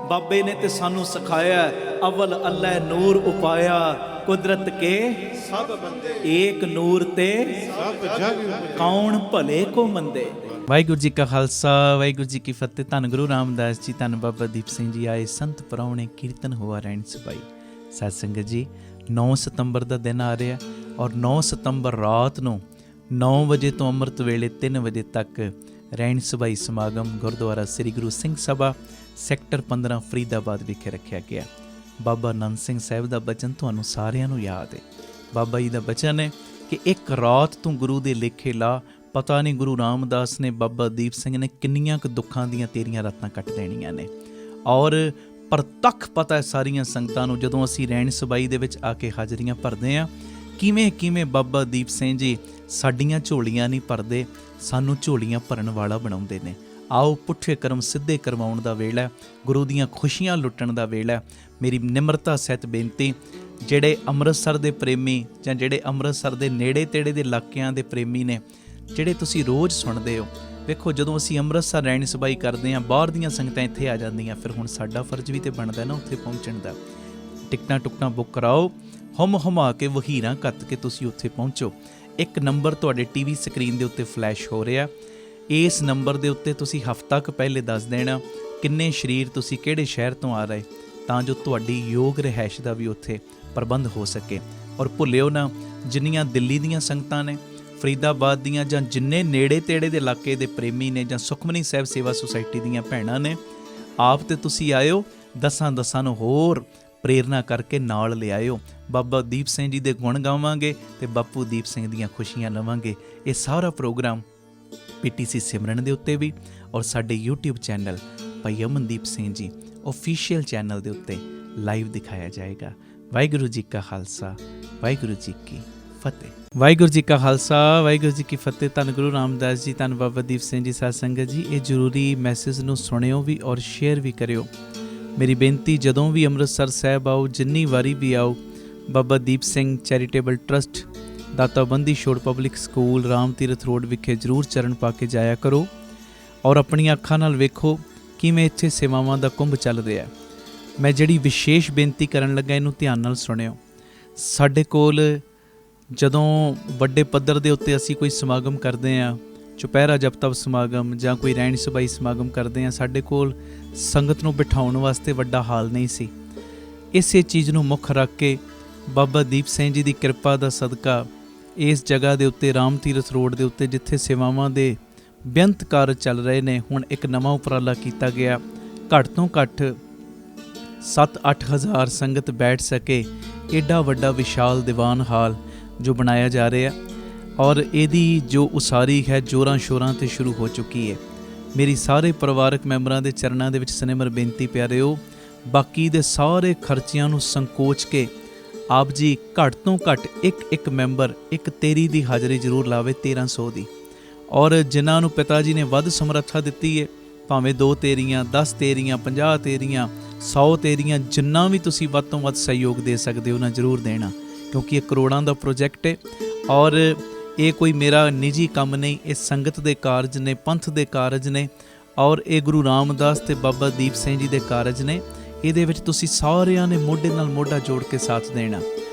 ਬਾਬੇ ਨੇ ਤੇ ਸਾਨੂੰ ਸਿਖਾਇਆ, ਅਵਲ ਅੱਲਾ ਨੂਰ ਉਪਾਇਆ, ਕੁਦਰਤ ਕੇ ਸਭ ਬੰਦੇ, ਏਕ ਨੂਰ ਤੇ ਸਭ ਜਗ ਕੌਣ ਭਲੇ ਕੋ ਮੰਦੇ। ਵਾਹਿਗੁਰੂ ਜੀ ਕਾ ਖਾਲਸਾ, ਵਾਹਿਗੁਰੂ ਜੀ ਕੀ ਫਤਿਹ। ਧੰਨ ਗੁਰੂ ਰਾਮਦਾਸ ਜੀ, ਧੰਨ ਬਾਬਾ ਦੀਪ ਸਿੰਘ ਜੀ ਆਏ ਸੰਤ ਪ੍ਰਾਹੁਣੇ, ਕੀਰਤਨ ਹੋਆ ਰਹਿਣ ਸਬਾਈ। ਸਾਧ ਸੰਗਤ ਜੀ, 9 ਸਤੰਬਰ ਦਾ ਦਿਨ ਆ ਰਿਹਾ, ਔਰ 9 ਸਤੰਬਰ ਰਾਤ ਨੂੰ 9 ਵਜੇ ਤੋਂ ਅੰਮ੍ਰਿਤ ਵੇਲੇ 3 ਵਜੇ ਤੱਕ ਰਹਿਣ ਸਬਾਈ ਸਮਾਗਮ ਗੁਰਦੁਆਰਾ ਸ੍ਰੀ ਗੁਰੂ ਸਿੰਘ ਸਭਾ ਸੈਕਟਰ 15 ਫਰੀਦਾਬਾਦ ਵਿਖੇ ਰੱਖਿਆ ਗਿਆ। ਬਾਬਾ ਆਨੰਦ ਸਿੰਘ ਸਾਹਿਬ ਦਾ ਬਚਨ ਤੁਹਾਨੂੰ ਸਾਰਿਆਂ ਨੂੰ ਯਾਦ ਹੈ। ਬਾਬਾ ਜੀ ਦਾ ਬਚਨ ਹੈ ਕਿ ਇੱਕ ਰਾਤ ਤੂੰ ਗੁਰੂ ਦੇ ਲੇਖੇ ਲਾ, ਪਤਾ ਨਹੀਂ ਗੁਰੂ ਰਾਮਦਾਸ ਨੇ, ਬਾਬਾ ਦੀਪ ਸਿੰਘ ਨੇ ਕਿੰਨੀਆਂ ਕੁ ਦੁੱਖਾਂ ਦੀਆਂ ਤੇਰੀਆਂ ਰਾਤਾਂ ਕੱਟ ਦੇਣੀਆਂ ਨੇ। ਔਰ ਪ੍ਰਤੱਖ ਪਤਾ ਹੈ ਸਾਰੀਆਂ ਸੰਗਤਾਂ ਨੂੰ, ਜਦੋਂ ਅਸੀਂ ਰਹਿਣ ਸਬਾਈ ਦੇ ਵਿੱਚ ਆ ਕੇ ਹਾਜ਼ਰੀਆਂ ਭਰਦੇ ਹਾਂ, ਕਿਵੇਂ ਬਾਬਾ ਦੀਪ ਸਿੰਘ ਜੀ ਸਾਡੀਆਂ ਝੋਲੀਆਂ ਨਹੀਂ ਭਰਦੇ, ਸਾਨੂੰ ਝੋਲੀਆਂ ਭਰਨ ਵਾਲਾ ਬਣਾਉਂਦੇ ਨੇ। ਆਓ ਪੁੱਠੇ ਕਰਮ ਸਿੱਧੇ ਕਰਵਾਉਣ ਦਾ ਵੇਲਾ, ਗੁਰੂ ਦੀਆਂ ਖੁਸ਼ੀਆਂ ਲੁੱਟਣ ਦਾ ਵੇਲਾ। ਮੇਰੀ ਨਿਮਰਤਾ ਸਹਿਤ ਬੇਨਤੀ, ਜਿਹੜੇ ਅੰਮ੍ਰਿਤਸਰ ਦੇ ਪ੍ਰੇਮੀ ਜਾਂ ਜਿਹੜੇ ਅੰਮ੍ਰਿਤਸਰ ਦੇ ਨੇੜੇ ਤੇੜੇ ਦੇ ਇਲਾਕਿਆਂ ਦੇ ਪ੍ਰੇਮੀ ਨੇ, ਜਿਹੜੇ ਤੁਸੀਂ ਰੋਜ਼ ਸੁਣਦੇ ਹੋ। ਵੇਖੋ, ਜਦੋਂ ਅਸੀਂ ਅੰਮ੍ਰਿਤਸਰ ਰਹਿਣ ਸਬਾਈ ਕਰਦੇ ਹਾਂ, ਬਾਹਰ ਦੀਆਂ ਸੰਗਤਾਂ ਇੱਥੇ ਆ ਜਾਂਦੀਆਂ, ਫਿਰ ਹੁਣ ਸਾਡਾ ਫਰਜ਼ ਵੀ ਤੇ ਬਣਦਾ ਨਾ ਉੱਥੇ ਪਹੁੰਚਣ ਦਾ। ਟਿਕਟਾਂ ਟੁਕਟਾਂ ਬੁੱਕ ਕਰਾਓ, ਹੁਮਾ ਕੇ ਵਹੀਰਾਂ ਕੱਤ ਕੇ ਤੁਸੀਂ ਉੱਥੇ ਪਹੁੰਚੋ। ਇੱਕ ਨੰਬਰ ਤੁਹਾਡੇ ਟੀਵੀ ਸਕਰੀਨ ਦੇ ਉੱਤੇ ਫਲੈਸ਼ ਹੋ ਰਿਹਾ, ਇਸ ਨੰਬਰ ਦੇ ਉੱਤੇ ਤੁਸੀਂ ਹਫ਼ਤਾ ਕੁ ਪਹਿਲੇ ਦੱਸ ਦੇਣਾ ਕਿੰਨੇ ਸ਼ਰੀਰ ਤੁਸੀਂ ਕਿਹੜੇ ਸ਼ਹਿਰ ਤੋਂ ਆ ਰਹੇ, ਤਾਂ ਜੋ ਤੁਹਾਡੀ ਯੋਗ ਰਿਹਾਇਸ਼ ਦਾ ਵੀ ਉੱਥੇ ਪ੍ਰਬੰਧ ਹੋ ਸਕੇ। ਔਰ ਭੁੱਲਿਓ ਨਾ, ਜਿੰਨੀਆਂ ਦਿੱਲੀ ਦੀਆਂ ਸੰਗਤਾਂ ਨੇ, ਫਰੀਦਾਬਾਦ ਦੀਆਂ, ਜਾਂ ਜਿੰਨੇ ਨੇੜੇ ਤੇੜੇ ਦੇ ਇਲਾਕੇ ਦੇ ਪ੍ਰੇਮੀ ਨੇ, ਜਾਂ ਸੁਖਮਨੀ ਸਾਹਿਬ ਸੇਵਾ ਸੁਸਾਇਟੀ ਦੀਆਂ ਭੈਣਾਂ ਨੇ, ਆਪ ਤੇ ਤੁਸੀਂ ਆਇਓ, ਦਸਾਂ ਨੂੰ ਹੋਰ ਪ੍ਰੇਰਨਾ ਕਰਕੇ ਨਾਲ ਲਿਆਇਓ। ਬਾਬਾ ਦੀਪ ਸਿੰਘ ਜੀ ਦੇ ਗੁਣ ਗਾਵਾਂਗੇ ਤੇ ਬਾਪੂ ਦੀਪ ਸਿੰਘ ਦੀਆਂ ਖੁਸ਼ੀਆਂ ਲਵਾਂਗੇ। ਇਹ ਸਾਰਾ ਪ੍ਰੋਗਰਾਮ PTC ਸਿਮਰਨ ਦੇ ਉੱਤੇ ਵੀ ਔਰ ਸਾਡੇ YouTube ਚੈਨਲ ਭਾਈ ਅਮਨਦੀਪ ਸਿੰਘ ਜੀ ਆਫੀਸ਼ੀਅਲ ਚੈਨਲ ਦੇ ਉੱਤੇ ਲਾਈਵ ਦਿਖਾਇਆ ਜਾਏਗਾ। ਵਾਹਿਗੁਰੂ ਜੀ ਕਾ ਖਾਲਸਾ, ਵਾਹਿਗੁਰੂ ਜੀ ਕੀ ਫਤਿਹ। ਵਾਹਿਗੁਰੂ ਜੀ ਕਾ ਖਾਲਸਾ, ਵਾਹਿਗੁਰੂ ਜੀ ਕੀ ਫਤਿਹ। ਧੰਨ ਗੁਰੂ ਰਾਮਦਾਸ ਜੀ, ਧੰਨ ਬਾਬਾ ਦੀਪ ਸਿੰਘ ਜੀ। ਸਾਧ ਸੰਗਤ ਜੀ, ਇਹ ਜ਼ਰੂਰੀ ਮੈਸੇਜ ਨੂੰ ਸੁਣਿਓ ਵੀ ਔਰ ਸ਼ੇਅਰ ਵੀ ਕਰਿਓ। ਮੇਰੀ ਬੇਨਤੀ, ਜਦੋਂ ਵੀ ਅੰਮ੍ਰਿਤਸਰ ਸਾਹਿਬ ਆਓ, ਜਿੰਨੀ ਵਾਰੀ ਵੀ ਆਓ, ਬਾਬਾ ਦੀਪ ਸਿੰਘ ਚੈਰੀਟੇਬਲ ਟਰਸਟ, ਦਾਤਾ Bandi Chhor public school, Ram Tirath road ਵਿਖੇ ਜ਼ਰੂਰ ਚਰਨ ਪਾ ਕੇ ਜਾਇਆ ਕਰੋ ਔਰ ਆਪਣੀਆਂ ਅੱਖਾਂ ਨਾਲ ਵੇਖੋ ਕਿਵੇਂ ਇੱਥੇ ਸੇਵਾਵਾਂ ਦਾ ਕੁੰਭ ਚੱਲ ਰਿਹਾ। ਮੈਂ ਜਿਹੜੀ ਵਿਸ਼ੇਸ਼ ਬੇਨਤੀ ਕਰਨ ਲੱਗਾ, ਇਹਨੂੰ ਧਿਆਨ ਨਾਲ ਸੁਣਿਓ। ਸਾਡੇ ਕੋਲ ਜਦੋਂ ਵੱਡੇ ਪੱਧਰ ਦੇ ਉੱਤੇ ਅਸੀਂ ਕੋਈ ਸਮਾਗਮ ਕਰਦੇ ਹਾਂ, ਚੁਪਹਿਰਾ ਜਪ ਤਪ ਸਮਾਗਮ ਜਾਂ ਕੋਈ ਰਹਿਣ ਸਬਾਈ ਸਮਾਗਮ ਕਰਦੇ ਹਾਂ, ਸਾਡੇ ਕੋਲ ਸੰਗਤ ਨੂੰ ਬਿਠਾਉਣ ਵਾਸਤੇ ਵੱਡਾ ਹਾਲ ਨਹੀਂ ਸੀ। ਇਸੇ ਚੀਜ਼ ਨੂੰ ਮੁੱਖ ਰੱਖ ਕੇ ਬਾਬਾ ਦੀਪ ਸਿੰਘ ਜੀ ਦੀ ਕਿਰਪਾ ਦਾ ਸਦਕਾ ਇਸ ਜਗ੍ਹਾ ਦੇ ਉੱਤੇ, ਰਾਮ ਤੀਰਥ ਰੋਡ ਦੇ ਉੱਤੇ, ਜਿੱਥੇ ਸੇਵਾਵਾਂ ਦੇ ਬੇਅੰਤ ਕਾਰਜ ਚੱਲ ਰਹੇ ਨੇ, ਹੁਣ ਇੱਕ ਨਵਾਂ ਉਪਰਾਲਾ ਕੀਤਾ ਗਿਆ। ਘੱਟ ਤੋਂ ਘੱਟ 7-8 ਹਜ਼ਾਰ ਸੰਗਤ ਬੈਠ ਸਕੇ ਏਡਾ ਵੱਡਾ ਵਿਸ਼ਾਲ ਦੀਵਾਨ ਹਾਲ ਜੋ ਬਣਾਇਆ ਜਾ ਰਿਹਾ, ਔਰ ਇਹਦੀ ਜੋ ਉਸਾਰੀ ਹੈ ਜ਼ੋਰਾਂ ਸ਼ੋਰਾਂ 'ਤੇ ਸ਼ੁਰੂ ਹੋ ਚੁੱਕੀ ਹੈ। ਮੇਰੀ ਸਾਰੇ ਪਰਿਵਾਰਕ ਮੈਂਬਰਾਂ ਦੇ ਚਰਨਾਂ ਦੇ ਵਿੱਚ ਸਨੇਮਰ ਬੇਨਤੀ ਪਿਆਰਿਓ, ਬਾਕੀ ਦੇ ਸਾਰੇ ਖਰਚਿਆਂ ਨੂੰ ਸੰਕੋਚ ਕੇ ਆਪ ਜੀ ਘੱਟ ਤੋਂ ਘੱਟ ਇੱਕ ਮੈਂਬਰ ਇੱਕ ਤੇਰੀ ਦੀ ਹਾਜ਼ਰੀ ਜ਼ਰੂਰ ਲਾਵੇ, 1300 ਦੀ। ਔਰ ਜਿਨ੍ਹਾਂ ਨੂੰ ਪਿਤਾ ਜੀ ਨੇ ਵੱਧ ਸਮਰੱਥਾ ਦਿੱਤੀ ਹੈ, ਭਾਵੇਂ 2 ਤੇਰੀਆਂ, 10 ਤੇਰੀਆਂ, 50 ਤੇਰੀਆਂ, 100 ਤੇਰੀਆਂ, ਜਿੰਨਾ ਵੀ ਤੁਸੀਂ ਵੱਧ ਤੋਂ ਵੱਧ ਸਹਿਯੋਗ ਦੇ ਸਕਦੇ ਹੋ ਨਾ, ਜ਼ਰੂਰ ਦੇਣਾ, ਕਿਉਂਕਿ ਇਹ ਕਰੋੜਾਂ ਦਾ ਪ੍ਰੋਜੈਕਟ ਹੈ। ਔਰ ਇਹ ਕੋਈ ਮੇਰਾ ਨਿੱਜੀ ਕੰਮ ਨਹੀਂ, ਇਹ ਸੰਗਤ ਦੇ ਕਾਰਜ ਨੇ, ਪੰਥ ਦੇ ਕਾਰਜ ਨੇ, ਔਰ ਇਹ ਗੁਰੂ ਰਾਮਦਾਸ ਤੇ ਬਾਬਾ ਦੀਪ ਸਿੰਘ ਜੀ ਦੇ ਕਾਰਜ ਨੇ। ਇਹਦੇ ਵਿੱਚ ਤੁਸੀਂ ਸਾਰਿਆਂ ਨੇ ਮੋਢੇ ਨਾਲ ਮੋਢਾ ਜੋੜ ਕੇ ਸਾਥ ਦੇਣਾ,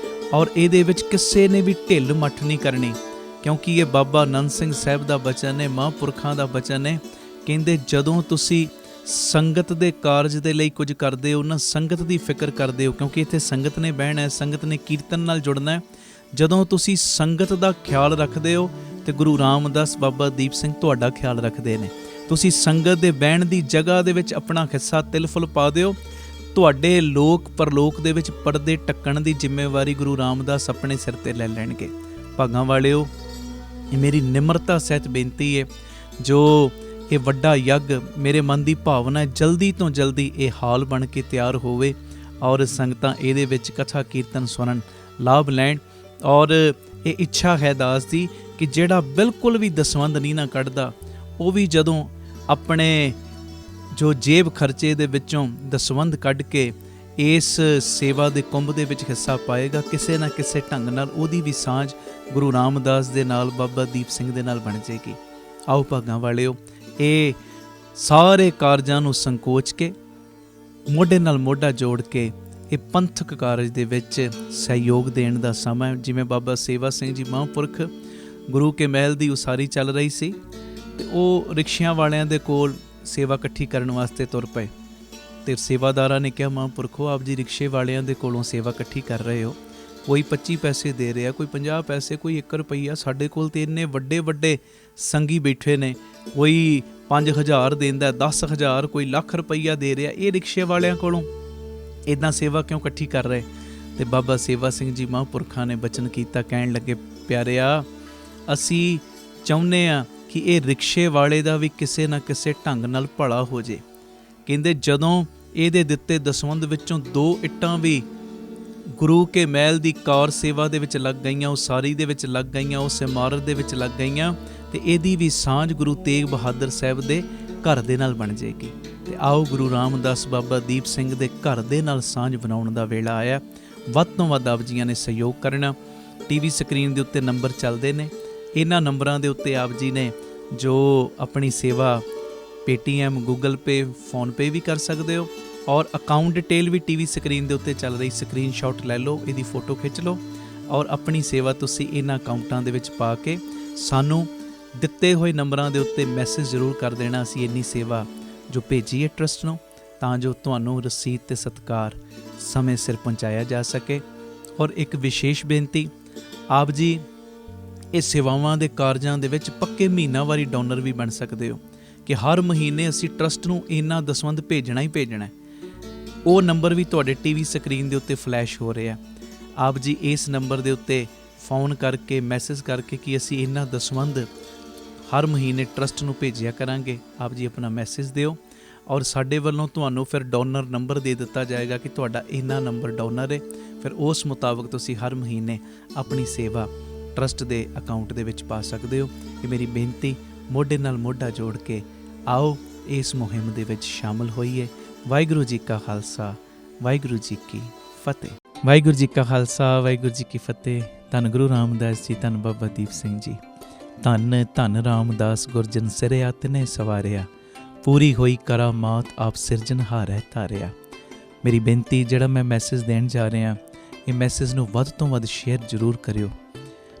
ਔਰ ਇਹਦੇ ਵਿੱਚ ਕਿਸੇ ਨੇ ਵੀ ਢਿੱਲ ਮੱਠ ਨਹੀਂ ਕਰਨੀ, ਕਿਉਂਕਿ ਇਹ ਬਾਬਾ ਆਨੰਦ ਸਿੰਘ ਸਾਹਿਬ ਦਾ ਬਚਨ ਹੈ, ਮਹਾਂਪੁਰਖਾਂ ਦਾ ਬਚਨ ਹੈ। ਕਹਿੰਦੇ, ਜਦੋਂ ਤੁਸੀਂ ਸੰਗਤ ਦੇ ਕਾਰਜ ਦੇ ਲਈ ਕੁਝ ਕਰਦੇ ਹੋ ਨਾ, ਸੰਗਤ ਦੀ ਫਿਕਰ ਕਰਦੇ ਹੋ, ਕਿਉਂਕਿ ਇੱਥੇ ਸੰਗਤ ਨੇ ਬਹਿਣਾ ਹੈ, ਸੰਗਤ ਨੇ ਕੀਰਤਨ ਨਾਲ ਜੁੜਨਾ ਹੈ। ਜਦੋਂ ਤੁਸੀਂ ਸੰਗਤ ਦਾ ਖਿਆਲ ਰੱਖਦੇ ਹੋ ਤੇ ਗੁਰੂ ਰਾਮਦਾਸ ਬਾਬਾ ਦੀਪ ਸਿੰਘ ਤੁਹਾਡਾ ਖਿਆਲ ਰੱਖਦੇ ਨੇ। ਤੁਸੀਂ ਸੰਗਤ ਦੇ ਬਹਿਣ ਦੀ ਜਗ੍ਹਾ ਦੇ ਵਿੱਚ ਆਪਣਾ ਹਿੱਸਾ ਤਿਲ ਫੁੱਲ ਪਾ ਦਿਓ, ਤੁਹਾਡੇ ਲੋਕ ਪਰਲੋਕ ਦੇ ਵਿੱਚ ਪਰਦੇ ਢੱਕਣ ਦੀ ਜ਼ਿੰਮੇਵਾਰੀ ਗੁਰੂ ਰਾਮਦਾਸ ਆਪਣੇ ਸਿਰ ਤੇ ਲੈ ਲੈਣਗੇ। ਭਾਗਾਂ ਵਾਲਿਓ, ਇਹ ਮੇਰੀ ਨਿਮਰਤਾ ਸਹਿਤ ਬੇਨਤੀ ਹੈ, ਜੋ ਇਹ ਵੱਡਾ ਯੱਗ, ਮੇਰੇ ਮਨ ਦੀ ਭਾਵਨਾ ਹੈ ਜਲਦੀ ਤੋਂ ਜਲਦੀ ਇਹ ਹਾਲ ਬਣ ਕੇ ਤਿਆਰ ਹੋਵੇ ਔਰ ਸੰਗਤਾਂ ਇਹਦੇ ਵਿੱਚ ਕਥਾ ਕੀਰਤਨ ਸੁਣਨ, ਲਾਭ ਲੈਣ। ਔਰ ਇਹ ਇੱਛਾ ਹੈ ਦਾਸ ਦੀ ਕਿ ਜਿਹੜਾ ਬਿਲਕੁਲ ਵੀ ਦਸਵੰਧ ਨਹੀਂ ਨਾ ਕੱਢਦਾ, ਉਹ ਵੀ ਜਦੋਂ ਆਪਣੇ ਜੋ ਜੇਬ ਖਰਚੇ ਦੇ ਵਿੱਚੋਂ ਦਸਵੰਧ ਕੱਢ ਕੇ ਇਸ ਸੇਵਾ ਦੇ ਕੁੰਭ ਦੇ ਵਿੱਚ ਹਿੱਸਾ ਪਾਏਗਾ, ਕਿਸੇ ਨਾ ਕਿਸੇ ਢੰਗ ਨਾਲ ਉਹਦੀ ਵੀ ਸਾਂਝ ਗੁਰੂ ਰਾਮਦਾਸ ਦੇ ਨਾਲ, ਬਾਬਾ ਦੀਪ ਸਿੰਘ ਦੇ ਨਾਲ ਬਣ ਜਾਏਗੀ। ਆਓ ਭਾਗਾਂ ਵਾਲਿਓ, ਇਹ ਸਾਰੇ ਕਾਰਜਾਂ ਨੂੰ ਸੰਕੋਚ ਕੇ, ਮੋਢੇ ਨਾਲ ਮੋਢਾ ਜੋੜ ਕੇ ਇਹ ਪੰਥਕ ਕਾਰਜ ਦੇ ਵਿੱਚ ਸਹਿਯੋਗ ਦੇਣ ਦਾ ਸਮਾਂ। ਜਿਵੇਂ ਬਾਬਾ ਸੇਵਾ ਸਿੰਘ ਜੀ ਮਹਾਂਪੁਰਖ ਗੁਰੂ ਕੇ ਮਹਿਲ ਦੀ ਉਸਾਰੀ ਚੱਲ ਰਹੀ ਸੀ, ਤੇ ਉਹ ਰਿਕਸ਼ਿਆਂ ਵਾਲਿਆਂ ਦੇ ਕੋਲ ਸੇਵਾ ਇਕੱਠੀ ਕਰਨ ਵਾਸਤੇ ਤੁਰ ਪਏ, ਤੇ ਸੇਵਾਦਾਰਾਂ ਨੇ ਕਿਹਾ, ਮਹਾਂਪੁਰਖੋ, ਆਪ ਜੀ ਰਿਕਸ਼ੇ ਵਾਲਿਆਂ ਦੇ ਕੋਲੋਂ ਸੇਵਾ ਇਕੱਠੀ ਕਰ ਰਹੇ ਹੋ, ਕੋਈ 25 ਪੈਸੇ ਦੇ ਰਿਹਾ, ਕੋਈ 50 ਪੈਸੇ, ਕੋਈ 1 ਰੁਪਈਆ। ਸਾਡੇ ਕੋਲ ਤੇ ਇੰਨੇ ਵੱਡੇ ਵੱਡੇ ਸੰਗੀ ਬੈਠੇ ਨੇ, ਕੋਈ 5000 ਦਿੰਦਾ, 10,000, ਕੋਈ ਲੱਖ ਰੁਪਈਆ ਦੇ ਰਿਹਾ, ਇਹ ਰਿਕਸ਼ੇ ਵਾਲਿਆਂ ਕੋਲੋਂ ਇੱਦਾਂ ਸੇਵਾ ਕਿਉਂ ਇਕੱਠੀ ਕਰ ਰਹੇ? ਤੇ ਬਾਬਾ ਸੇਵਾ ਸਿੰਘ ਜੀ ਮਹਾਂਪੁਰਖਾਂ ਨੇ ਬਚਨ ਕੀਤਾ, ਕਹਿਣ ਲੱਗੇ, ਪਿਆਰਿਆ, ਅਸੀਂ ਚਾਹੁੰਦੇ ਹਾਂ ਕਿ ਇਹ ਰਿਕਸ਼ੇ ਵਾਲੇ ਦਾ ਵੀ ਕਿਸੇ ਨਾ ਕਿਸੇ ਢੰਗ ਨਾਲ ਭਲਾ ਹੋ ਜੇ। ਕਹਿੰਦੇ, ਜਦੋਂ ਇਹਦੇ ਦਿੱਤੇ ਦਸਵੰਧ ਵਿੱਚੋਂ 2 ਇੱਟਾਂ ਵੀ ਗੁਰੂ ਕੇ ਮਹਿਲ ਦੀ ਕਾਰ ਸੇਵਾ ਦੇ ਵਿੱਚ ਲੱਗ ਗਈਆਂ, ਉਸਾਰੀ ਦੇ ਵਿੱਚ ਲੱਗ ਗਈਆਂ, ਉਸ ਇਮਾਰਤ ਦੇ ਵਿੱਚ ਲੱਗ ਗਈਆਂ, ਤੇ ਇਹਦੀ ਵੀ ਸਾਂਝ ਗੁਰੂ ਤੇਗ ਬਹਾਦਰ ਸਾਹਿਬ ਦੇ ਘਰ ਦੇ ਨਾਲ ਬਣ ਜਾਏਗੀ। ਤੇ ਆਓ ਗੁਰੂ ਰਾਮਦਾਸ ਬਾਬਾ ਦੀਪ ਸਿੰਘ ਦੇ ਘਰ ਦੇ ਨਾਲ ਸਾਂਝ ਬਣਾਉਣ ਦਾ ਵੇਲਾ ਆਇਆ। ਵੱਧ ਤੋਂ ਵੱਧ ਆਪ ਜੀਆਂ ਨੇ ਸਹਿਯੋਗ ਕਰਨਾ। ਟੀਵੀ ਸਕਰੀਨ ਦੇ ਉੱਤੇ ਨੰਬਰ ਚੱਲਦੇ ਨੇ, ਇਹਨਾਂ ਨੰਬਰਾਂ ਦੇ ਉੱਤੇ ਆਪ ਜੀ ਨੇ ਜੋ ਆਪਣੀ ਸੇਵਾ ਪੇਟੀਐਮ, ਗੂਗਲ ਪੇ, ਫੋਨਪੇ ਵੀ ਕਰ ਸਕਦੇ ਹੋ, ਔਰ ਅਕਾਊਂਟ ਡਿਟੇਲ ਵੀ ਟੀਵੀ ਸਕਰੀਨ ਦੇ ਉੱਤੇ ਚੱਲ ਰਹੀ ਸਕਰੀਨਸ਼ਾਟ ਲੈ ਲਓ, ਇਹਦੀ ਫੋਟੋ ਖਿੱਚ ਲਓ ਔਰ ਆਪਣੀ ਸੇਵਾ ਤੁਸੀਂ ਇਹਨਾਂ ਅਕਾਊਂਟਾਂ ਦੇ ਵਿੱਚ ਪਾ ਕੇ ਸਾਨੂੰ ਦਿੱਤੇ ਹੋਏ ਨੰਬਰਾਂ ਦੇ ਉੱਤੇ ਮੈਸੇਜ ਜ਼ਰੂਰ ਕਰ ਦੇਣਾ। ਅਸੀਂ ਇੰਨੀ ਸੇਵਾ ਜੋ ਭੇਜੀ ਹੈ ਟਰਸਟ ਨੂੰ, ਤਾਂ ਜੋ ਤੁਹਾਨੂੰ ਰਸੀਦ ਤੇ ਸਤਿਕਾਰ ਸਮੇਂ ਸਿਰ ਪਹੁੰਚਾਇਆ ਜਾ ਸਕੇ। ਔਰ ਇੱਕ ਵਿਸ਼ੇਸ਼ ਬੇਨਤੀ, ਆਪ ਜੀ ਇਹ ਸੇਵਾਵਾਂ ਦੇ ਕਾਰਜਾਂ ਦੇ ਵਿੱਚ ਪੱਕੇ ਮਹੀਨਾਵਾਰੀ ਡੋਨਰ ਵੀ ਬਣ ਸਕਦੇ ਹੋ ਕਿ ਹਰ ਮਹੀਨੇ ਅਸੀਂ ਟਰਸਟ ਨੂੰ ਇੰਨਾ ਦਸਵੰਧ ਭੇਜਣਾ ਹੀ ਭੇਜਣਾ। ਉਹ ਨੰਬਰ ਵੀ ਤੁਹਾਡੇ ਟੀਵੀ ਸਕਰੀਨ ਦੇ ਉੱਤੇ ਫਲੈਸ਼ ਹੋ ਰਿਹਾ। ਆਪ ਜੀ ਇਸ ਨੰਬਰ ਦੇ ਉੱਤੇ ਫੋਨ ਕਰਕੇ ਮੈਸੇਜ ਕਰਕੇ ਕਿ ਅਸੀਂ ਇੰਨਾ ਦਸਵੰਧ ਹਰ ਮਹੀਨੇ ਟਰਸਟ ਨੂੰ ਭੇਜਿਆ ਕਰਾਂਗੇ। ਆਪ ਜੀ ਆਪਣਾ ਮੈਸੇਜ ਦਿਓ ਔਰ ਸਾਡੇ ਵੱਲੋਂ ਤੁਹਾਨੂੰ ਫਿਰ ਡੋਨਰ ਨੰਬਰ ਦੇ ਦਿੱਤਾ ਜਾਏਗਾ ਕਿ ਤੁਹਾਡਾ ਇੰਨਾ ਨੰਬਰ ਡੋਨਰ ਹੈ। ਫਿਰ ਉਸ ਮੁਤਾਬਕ ਤੁਸੀਂ ਹਰ ਮਹੀਨੇ ਆਪਣੀ ਸੇਵਾ ਟਰਸਟ ਦੇ ਅਕਾਊਂਟ ਦੇ ਵਿੱਚ ਪਾ ਸਕਦੇ ਹੋ। ਇਹ ਮੇਰੀ ਬੇਨਤੀ, ਮੋਢੇ ਨਾਲ ਮੋਢਾ ਜੋੜ ਕੇ ਆਓ ਇਸ ਮੁਹਿੰਮ ਦੇ ਵਿੱਚ ਸ਼ਾਮਲ ਹੋਈਏ। ਵਾਹਿਗੁਰੂ ਜੀ ਕਾ ਖਾਲਸਾ, ਵਾਹਿਗੁਰੂ ਜੀ ਕੀ ਫਤਿਹ। ਵਾਹਿਗੁਰੂ ਜੀ ਕਾ ਖਾਲਸਾ, ਵਾਹਿਗੁਰੂ ਜੀ ਕੀ ਫਤਿਹ। ਧੰਨ ਗੁਰੂ ਰਾਮਦਾਸ ਜੀ, ਧੰਨ ਬਾਬਾ ਦੀਪ ਸਿੰਘ ਜੀ। ਧੰਨ ਧੰਨ ਰਾਮਦਾਸ ਗੁਰਜਨ ਸਿਰਿਆ ਤਿਨੇ ਸਵਾਰਿਆ, ਪੂਰੀ ਹੋਈ ਕਰਾਮਾਤ ਆਪ ਸਿਰਜਣਹਾਰ ਹੈ ਧਾਰਿਆ। ਮੇਰੀ ਬੇਨਤੀ, ਜਿਹੜਾ ਮੈਂ ਮੈਸੇਜ ਦੇਣ ਜਾ ਰਿਹਾ, ਇਹ ਮੈਸੇਜ ਨੂੰ ਵੱਧ ਤੋਂ ਵੱਧ ਸ਼ੇਅਰ ਜ਼ਰੂਰ ਕਰਿਓ।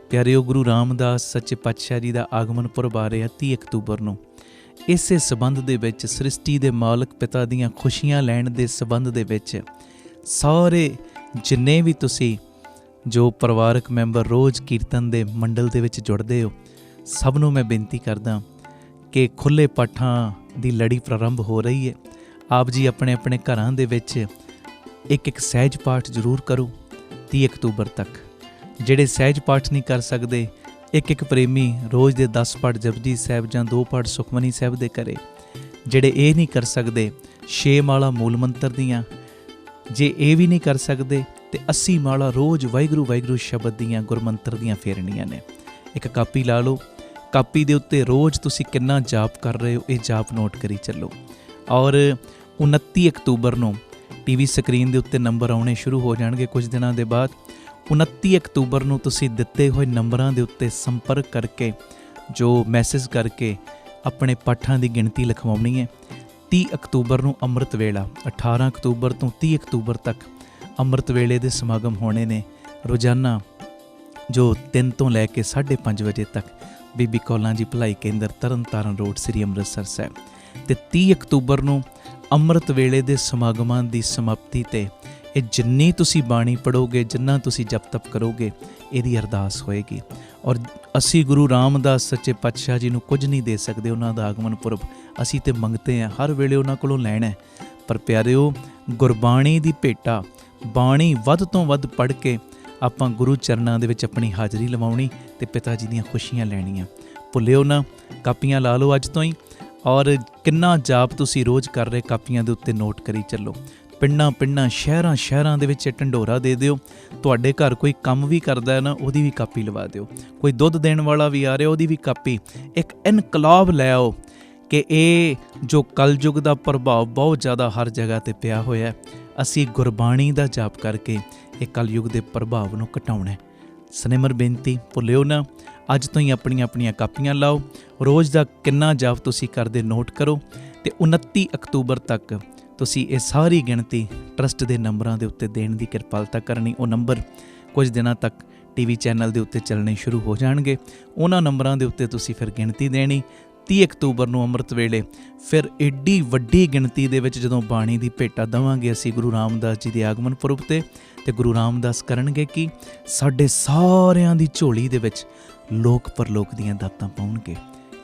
ਪਿਆਰਿਓ, ਗੁਰੂ ਰਾਮਦਾਸ ਸੱਚੇ ਪਾਤਸ਼ਾਹ ਜੀ ਦਾ ਆਗਮਨ ਪੁਰਬ ਆ ਰਿਹਾ 30 ਅਕਤੂਬਰ ਨੂੰ। ਇਸੇ ਸਬੰਧ ਦੇ ਵਿੱਚ, ਸ੍ਰਿਸ਼ਟੀ ਦੇ ਮਾਲਕ ਪਿਤਾ ਦੀਆਂ ਖੁਸ਼ੀਆਂ ਲੈਣ ਦੇ ਸਬੰਧ ਦੇ ਵਿੱਚ ਸਾਰੇ ਜਿੰਨੇ ਵੀ ਤੁਸੀਂ ਜੋ ਪਰਿਵਾਰਕ ਮੈਂਬਰ ਰੋਜ਼ ਕੀਰਤਨ ਦੇ ਮੰਡਲ ਦੇ ਵਿੱਚ ਜੁੜਦੇ ਹੋ, ਸਭ ਨੂੰ ਮੈਂ ਬੇਨਤੀ ਕਰਦਾ ਕਿ ਖੁੱਲ੍ਹੇ ਪਾਠਾਂ ਦੀ ਲੜੀ ਪ੍ਰਾਰੰਭ ਹੋ ਰਹੀ ਹੈ। ਆਪ ਜੀ ਆਪਣੇ ਆਪਣੇ ਘਰਾਂ ਦੇ ਵਿੱਚ ਇੱਕ ਸਹਿਜ ਪਾਠ ਜ਼ਰੂਰ ਕਰੋ 30 ਅਕਤੂਬਰ ਤੱਕ। ਜਿਹੜੇ ਸਹਿਜ ਪਾਠ ਨਹੀਂ ਕਰ ਸਕਦੇ, ਇੱਕ ਪ੍ਰੇਮੀ ਰੋਜ਼ ਦੇ 10 ਪਾਠ ਜਪਜੀ ਸਾਹਿਬ ਜਾਂ 2 ਪਾਠ ਸੁਖਮਨੀ ਸਾਹਿਬ ਦੇ ਕਰੇ। ਜਿਹੜੇ ਇਹ ਨਹੀਂ ਕਰ ਸਕਦੇ, 6 ਮਾਲਾ ਮੂਲ ਮੰਤਰ ਦੀਆਂ, ਜੇ ਇਹ ਵੀ ਨਹੀਂ ਕਰ ਸਕਦੇ ਤੇ 80 ਮਾਲਾ ਰੋਜ਼ ਵਾਹਿਗੁਰੂ ਵਾਹਿਗੁਰੂ ਸ਼ਬਦ ਦੀਆਂ, ਗੁਰਮੰਤਰ ਦੀਆਂ ਫੇਰਨੀਆਂ ਨੇ। ਇੱਕ ਕਾਪੀ ਲਾ ਲਓ, ਕਾਪੀ ਦੇ ਉੱਤੇ ਰੋਜ਼ ਤੁਸੀਂ ਕਿੰਨਾ ਜਾਪ ਕਰ ਰਹੇ ਹੋ ਇਹ ਜਾਪ ਨੋਟ ਕਰੀ ਚੱਲੋ। ਔਰ 29 ਅਕਤੂਬਰ ਨੂੰ ਟੀਵੀ ਸਕਰੀਨ ਦੇ ਉੱਤੇ ਨੰਬਰ ਆਉਣੇ ਸ਼ੁਰੂ ਹੋ ਜਾਣਗੇ ਕੁਝ ਦਿਨਾਂ ਦੇ ਬਾਅਦ। 29 ਅਕਤੂਬਰ ਨੂੰ ਤੁਸੀਂ ਦਿੱਤੇ ਹੋਏ ਨੰਬਰਾਂ ਦੇ ਉੱਤੇ ਸੰਪਰਕ ਕਰਕੇ, ਜੋ ਮੈਸੇਜ ਕਰਕੇ ਆਪਣੇ ਪਾਠਾਂ ਦੀ ਗਿਣਤੀ ਲਿਖਵਾਉਣੀ ਹੈ। 30 ਅਕਤੂਬਰ ਨੂੰ ਅੰਮ੍ਰਿਤ ਵੇਲਾ, 18 ਅਕਤੂਬਰ ਤੋਂ 30 ਅਕਤੂਬਰ ਤੱਕ ਅੰਮ੍ਰਿਤ ਵੇਲੇ ਦੇ ਸਮਾਗਮ ਹੋਣੇ ਨੇ ਰੋਜ਼ਾਨਾ, ਜੋ 3 ਤੋਂ ਲੈ ਕੇ 5:30 ਵਜੇ ਤੱਕ ਬੀਬੀ ਕੌਲਾਂ ਜੀ ਭਲਾਈ ਕੇਂਦਰ, ਤਰਨ ਤਾਰਨ ਰੋਡ, ਸ੍ਰੀ ਅੰਮ੍ਰਿਤਸਰ ਸਾਹਿਬ। ਤੇ 30 ਅਕਤੂਬਰ ਨੂੰ ਅੰਮ੍ਰਿਤ ਵੇਲੇ ਦੇ ਸਮਾਗਮਾਂ ਦੀ ਸਮਾਪਤੀ 'ਤੇ ਇਹ ਜਿੰਨੀ ਤੁਸੀਂ ਬਾਣੀ ਪੜ੍ਹੋਗੇ, ਜਿੰਨਾ ਤੁਸੀਂ ਜਪ ਤਪ ਕਰੋਗੇ, ਇਹਦੀ ਅਰਦਾਸ ਹੋਏਗੀ। ਔਰ ਅਸੀਂ ਗੁਰੂ ਰਾਮਦਾਸ ਸੱਚੇ ਪਾਤਸ਼ਾਹ ਜੀ ਨੂੰ ਕੁਝ ਨਹੀਂ ਦੇ ਸਕਦੇ, ਉਹਨਾਂ ਦਾ ਆਗਮਨ ਪੁਰਬ ਅਸੀਂ ਤੇ ਮੰਗਤੇ ਹਾਂ, ਹਰ ਵੇਲੇ ਉਹਨਾਂ ਕੋਲੋਂ ਲੈਣਾ। ਪਰ ਪਿਆਰਿਓ, ਗੁਰਬਾਣੀ ਦੀ ਭੇਟਾ, ਬਾਣੀ ਵੱਧ ਤੋਂ ਵੱਧ ਪੜ੍ਹ ਕੇ ਆਪਾਂ ਗੁਰੂ ਚਰਨਾਂ ਦੇ ਵਿੱਚ ਆਪਣੀ ਹਾਜ਼ਰੀ ਲਵਾਉਣੀ ਤੇ ਪਿਤਾ ਜੀ ਦੀਆਂ ਖੁਸ਼ੀਆਂ ਲੈਣੀਆਂ। ਭੁੱਲਿਓ ਨਾ, ਕਾਪੀਆਂ ਲਾ ਲਓ ਅੱਜ ਤੋਂ ਹੀ। ਔਰ ਕਿੰਨਾ ਜਾਪ ਤੁਸੀਂ ਰੋਜ਼ ਕਰ ਰਹੇ, ਕਾਪੀਆਂ ਦੇ ਉੱਤੇ ਨੋਟ ਕਰੀ ਚੱਲੋ। ਪਿੰਡਾਂ ਸ਼ਹਿਰਾਂ ਦੇ ਵਿੱਚ ਢੰਡੋਰਾ ਦੇ ਦਿਓ। ਤੁਹਾਡੇ ਘਰ ਕੋਈ ਕੰਮ ਵੀ ਕਰਦਾ ਹੈ ਨਾ, ਉਹਦੀ ਵੀ ਕਾਪੀ ਲਵਾ ਦਿਓ। ਕੋਈ ਦੁੱਧ ਦੇਣ ਵਾਲਾ ਵੀ ਆ ਰਿਹਾ, ਉਹਦੀ ਵੀ ਕਾਪੀ। ਇੱਕ ਇਨਕਲਾਬ ਲੈ ਆਓ ਕਿ ਇਹ ਜੋ ਕਲਯੁਗ ਦਾ ਪ੍ਰਭਾਵ ਬਹੁਤ ਜ਼ਿਆਦਾ ਹਰ ਜਗ੍ਹਾ 'ਤੇ ਪਿਆ ਹੋਇਆ, ਅਸੀਂ ਗੁਰਬਾਣੀ ਦਾ ਜਾਪ ਕਰਕੇ ਇਹ ਕਲਯੁਗ ਦੇ ਪ੍ਰਭਾਵ ਨੂੰ ਘਟਾਉਣਾ। ਸਨੇਮਰ ਬੇਨਤੀ, ਭੁੱਲਿਓ ਨਾ, ਅੱਜ ਤੋਂ ਹੀ ਆਪਣੀਆਂ ਕਾਪੀਆਂ ਲਾਓ। ਰੋਜ਼ ਦਾ ਕਿੰਨਾ ਜਾਪ ਤੁਸੀਂ ਕਰਦੇ ਨੋਟ ਕਰੋ ਤੇ 29 ਅਕਤੂਬਰ ਤੱਕ ਤੁਸੀਂ ਇਹ ਸਾਰੀ ਗਿਣਤੀ ਟਰਸਟ ਦੇ ਨੰਬਰਾਂ ਦੇ ਉੱਤੇ ਦੇਣ ਦੀ ਕਿਰਪਾਲਤਾ ਕਰਨੀ। ਉਹ ਨੰਬਰ ਕੁਝ ਦਿਨਾਂ ਤੱਕ ਟੀਵੀ ਚੈਨਲ ਦੇ ਉੱਤੇ ਚੱਲਣੇ ਸ਼ੁਰੂ ਹੋ ਜਾਣਗੇ। ਉਹਨਾਂ ਨੰਬਰਾਂ ਦੇ ਉੱਤੇ ਤੁਸੀਂ ਫਿਰ ਗਿਣਤੀ ਦੇਣੀ। 30 ਅਕਤੂਬਰ ਨੂੰ ਅੰਮ੍ਰਿਤ ਵੇਲੇ ਫਿਰ ਏਡੀ ਵੱਡੀ ਗਿਣਤੀ ਦੇ ਵਿੱਚ ਜਦੋਂ ਬਾਣੀ ਦੀ ਭੇਟਾ ਦੇਵਾਂਗੇ ਅਸੀਂ ਗੁਰੂ ਰਾਮਦਾਸ ਜੀ ਦੇ ਆਗਮਨ ਪੁਰਬ 'ਤੇ, ਤੇ ਗੁਰੂ ਰਾਮਦਾਸ ਕਰਨਗੇ ਕਿ ਸਾਡੇ ਸਾਰਿਆਂ ਦੀ ਝੋਲੀ ਦੇ ਵਿੱਚ ਲੋਕ ਪਰਲੋਕ ਦੀਆਂ ਦਾਤਾਂ ਪਾਉਣਗੇ।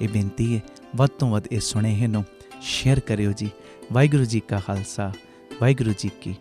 ਇਹ ਬੇਨਤੀ ਹੈ, ਵੱਧ ਤੋਂ ਵੱਧ ਇਹ ਸੁਨੇਹੇ ਨੂੰ ਸ਼ੇਅਰ ਕਰਿਓ ਜੀ। ਵਾਹਿਗੁਰੂ ਜੀ ਕਾ ਖਾਲਸਾ, ਵਾਹਿਗੁਰੂ ਜੀ ਕੀ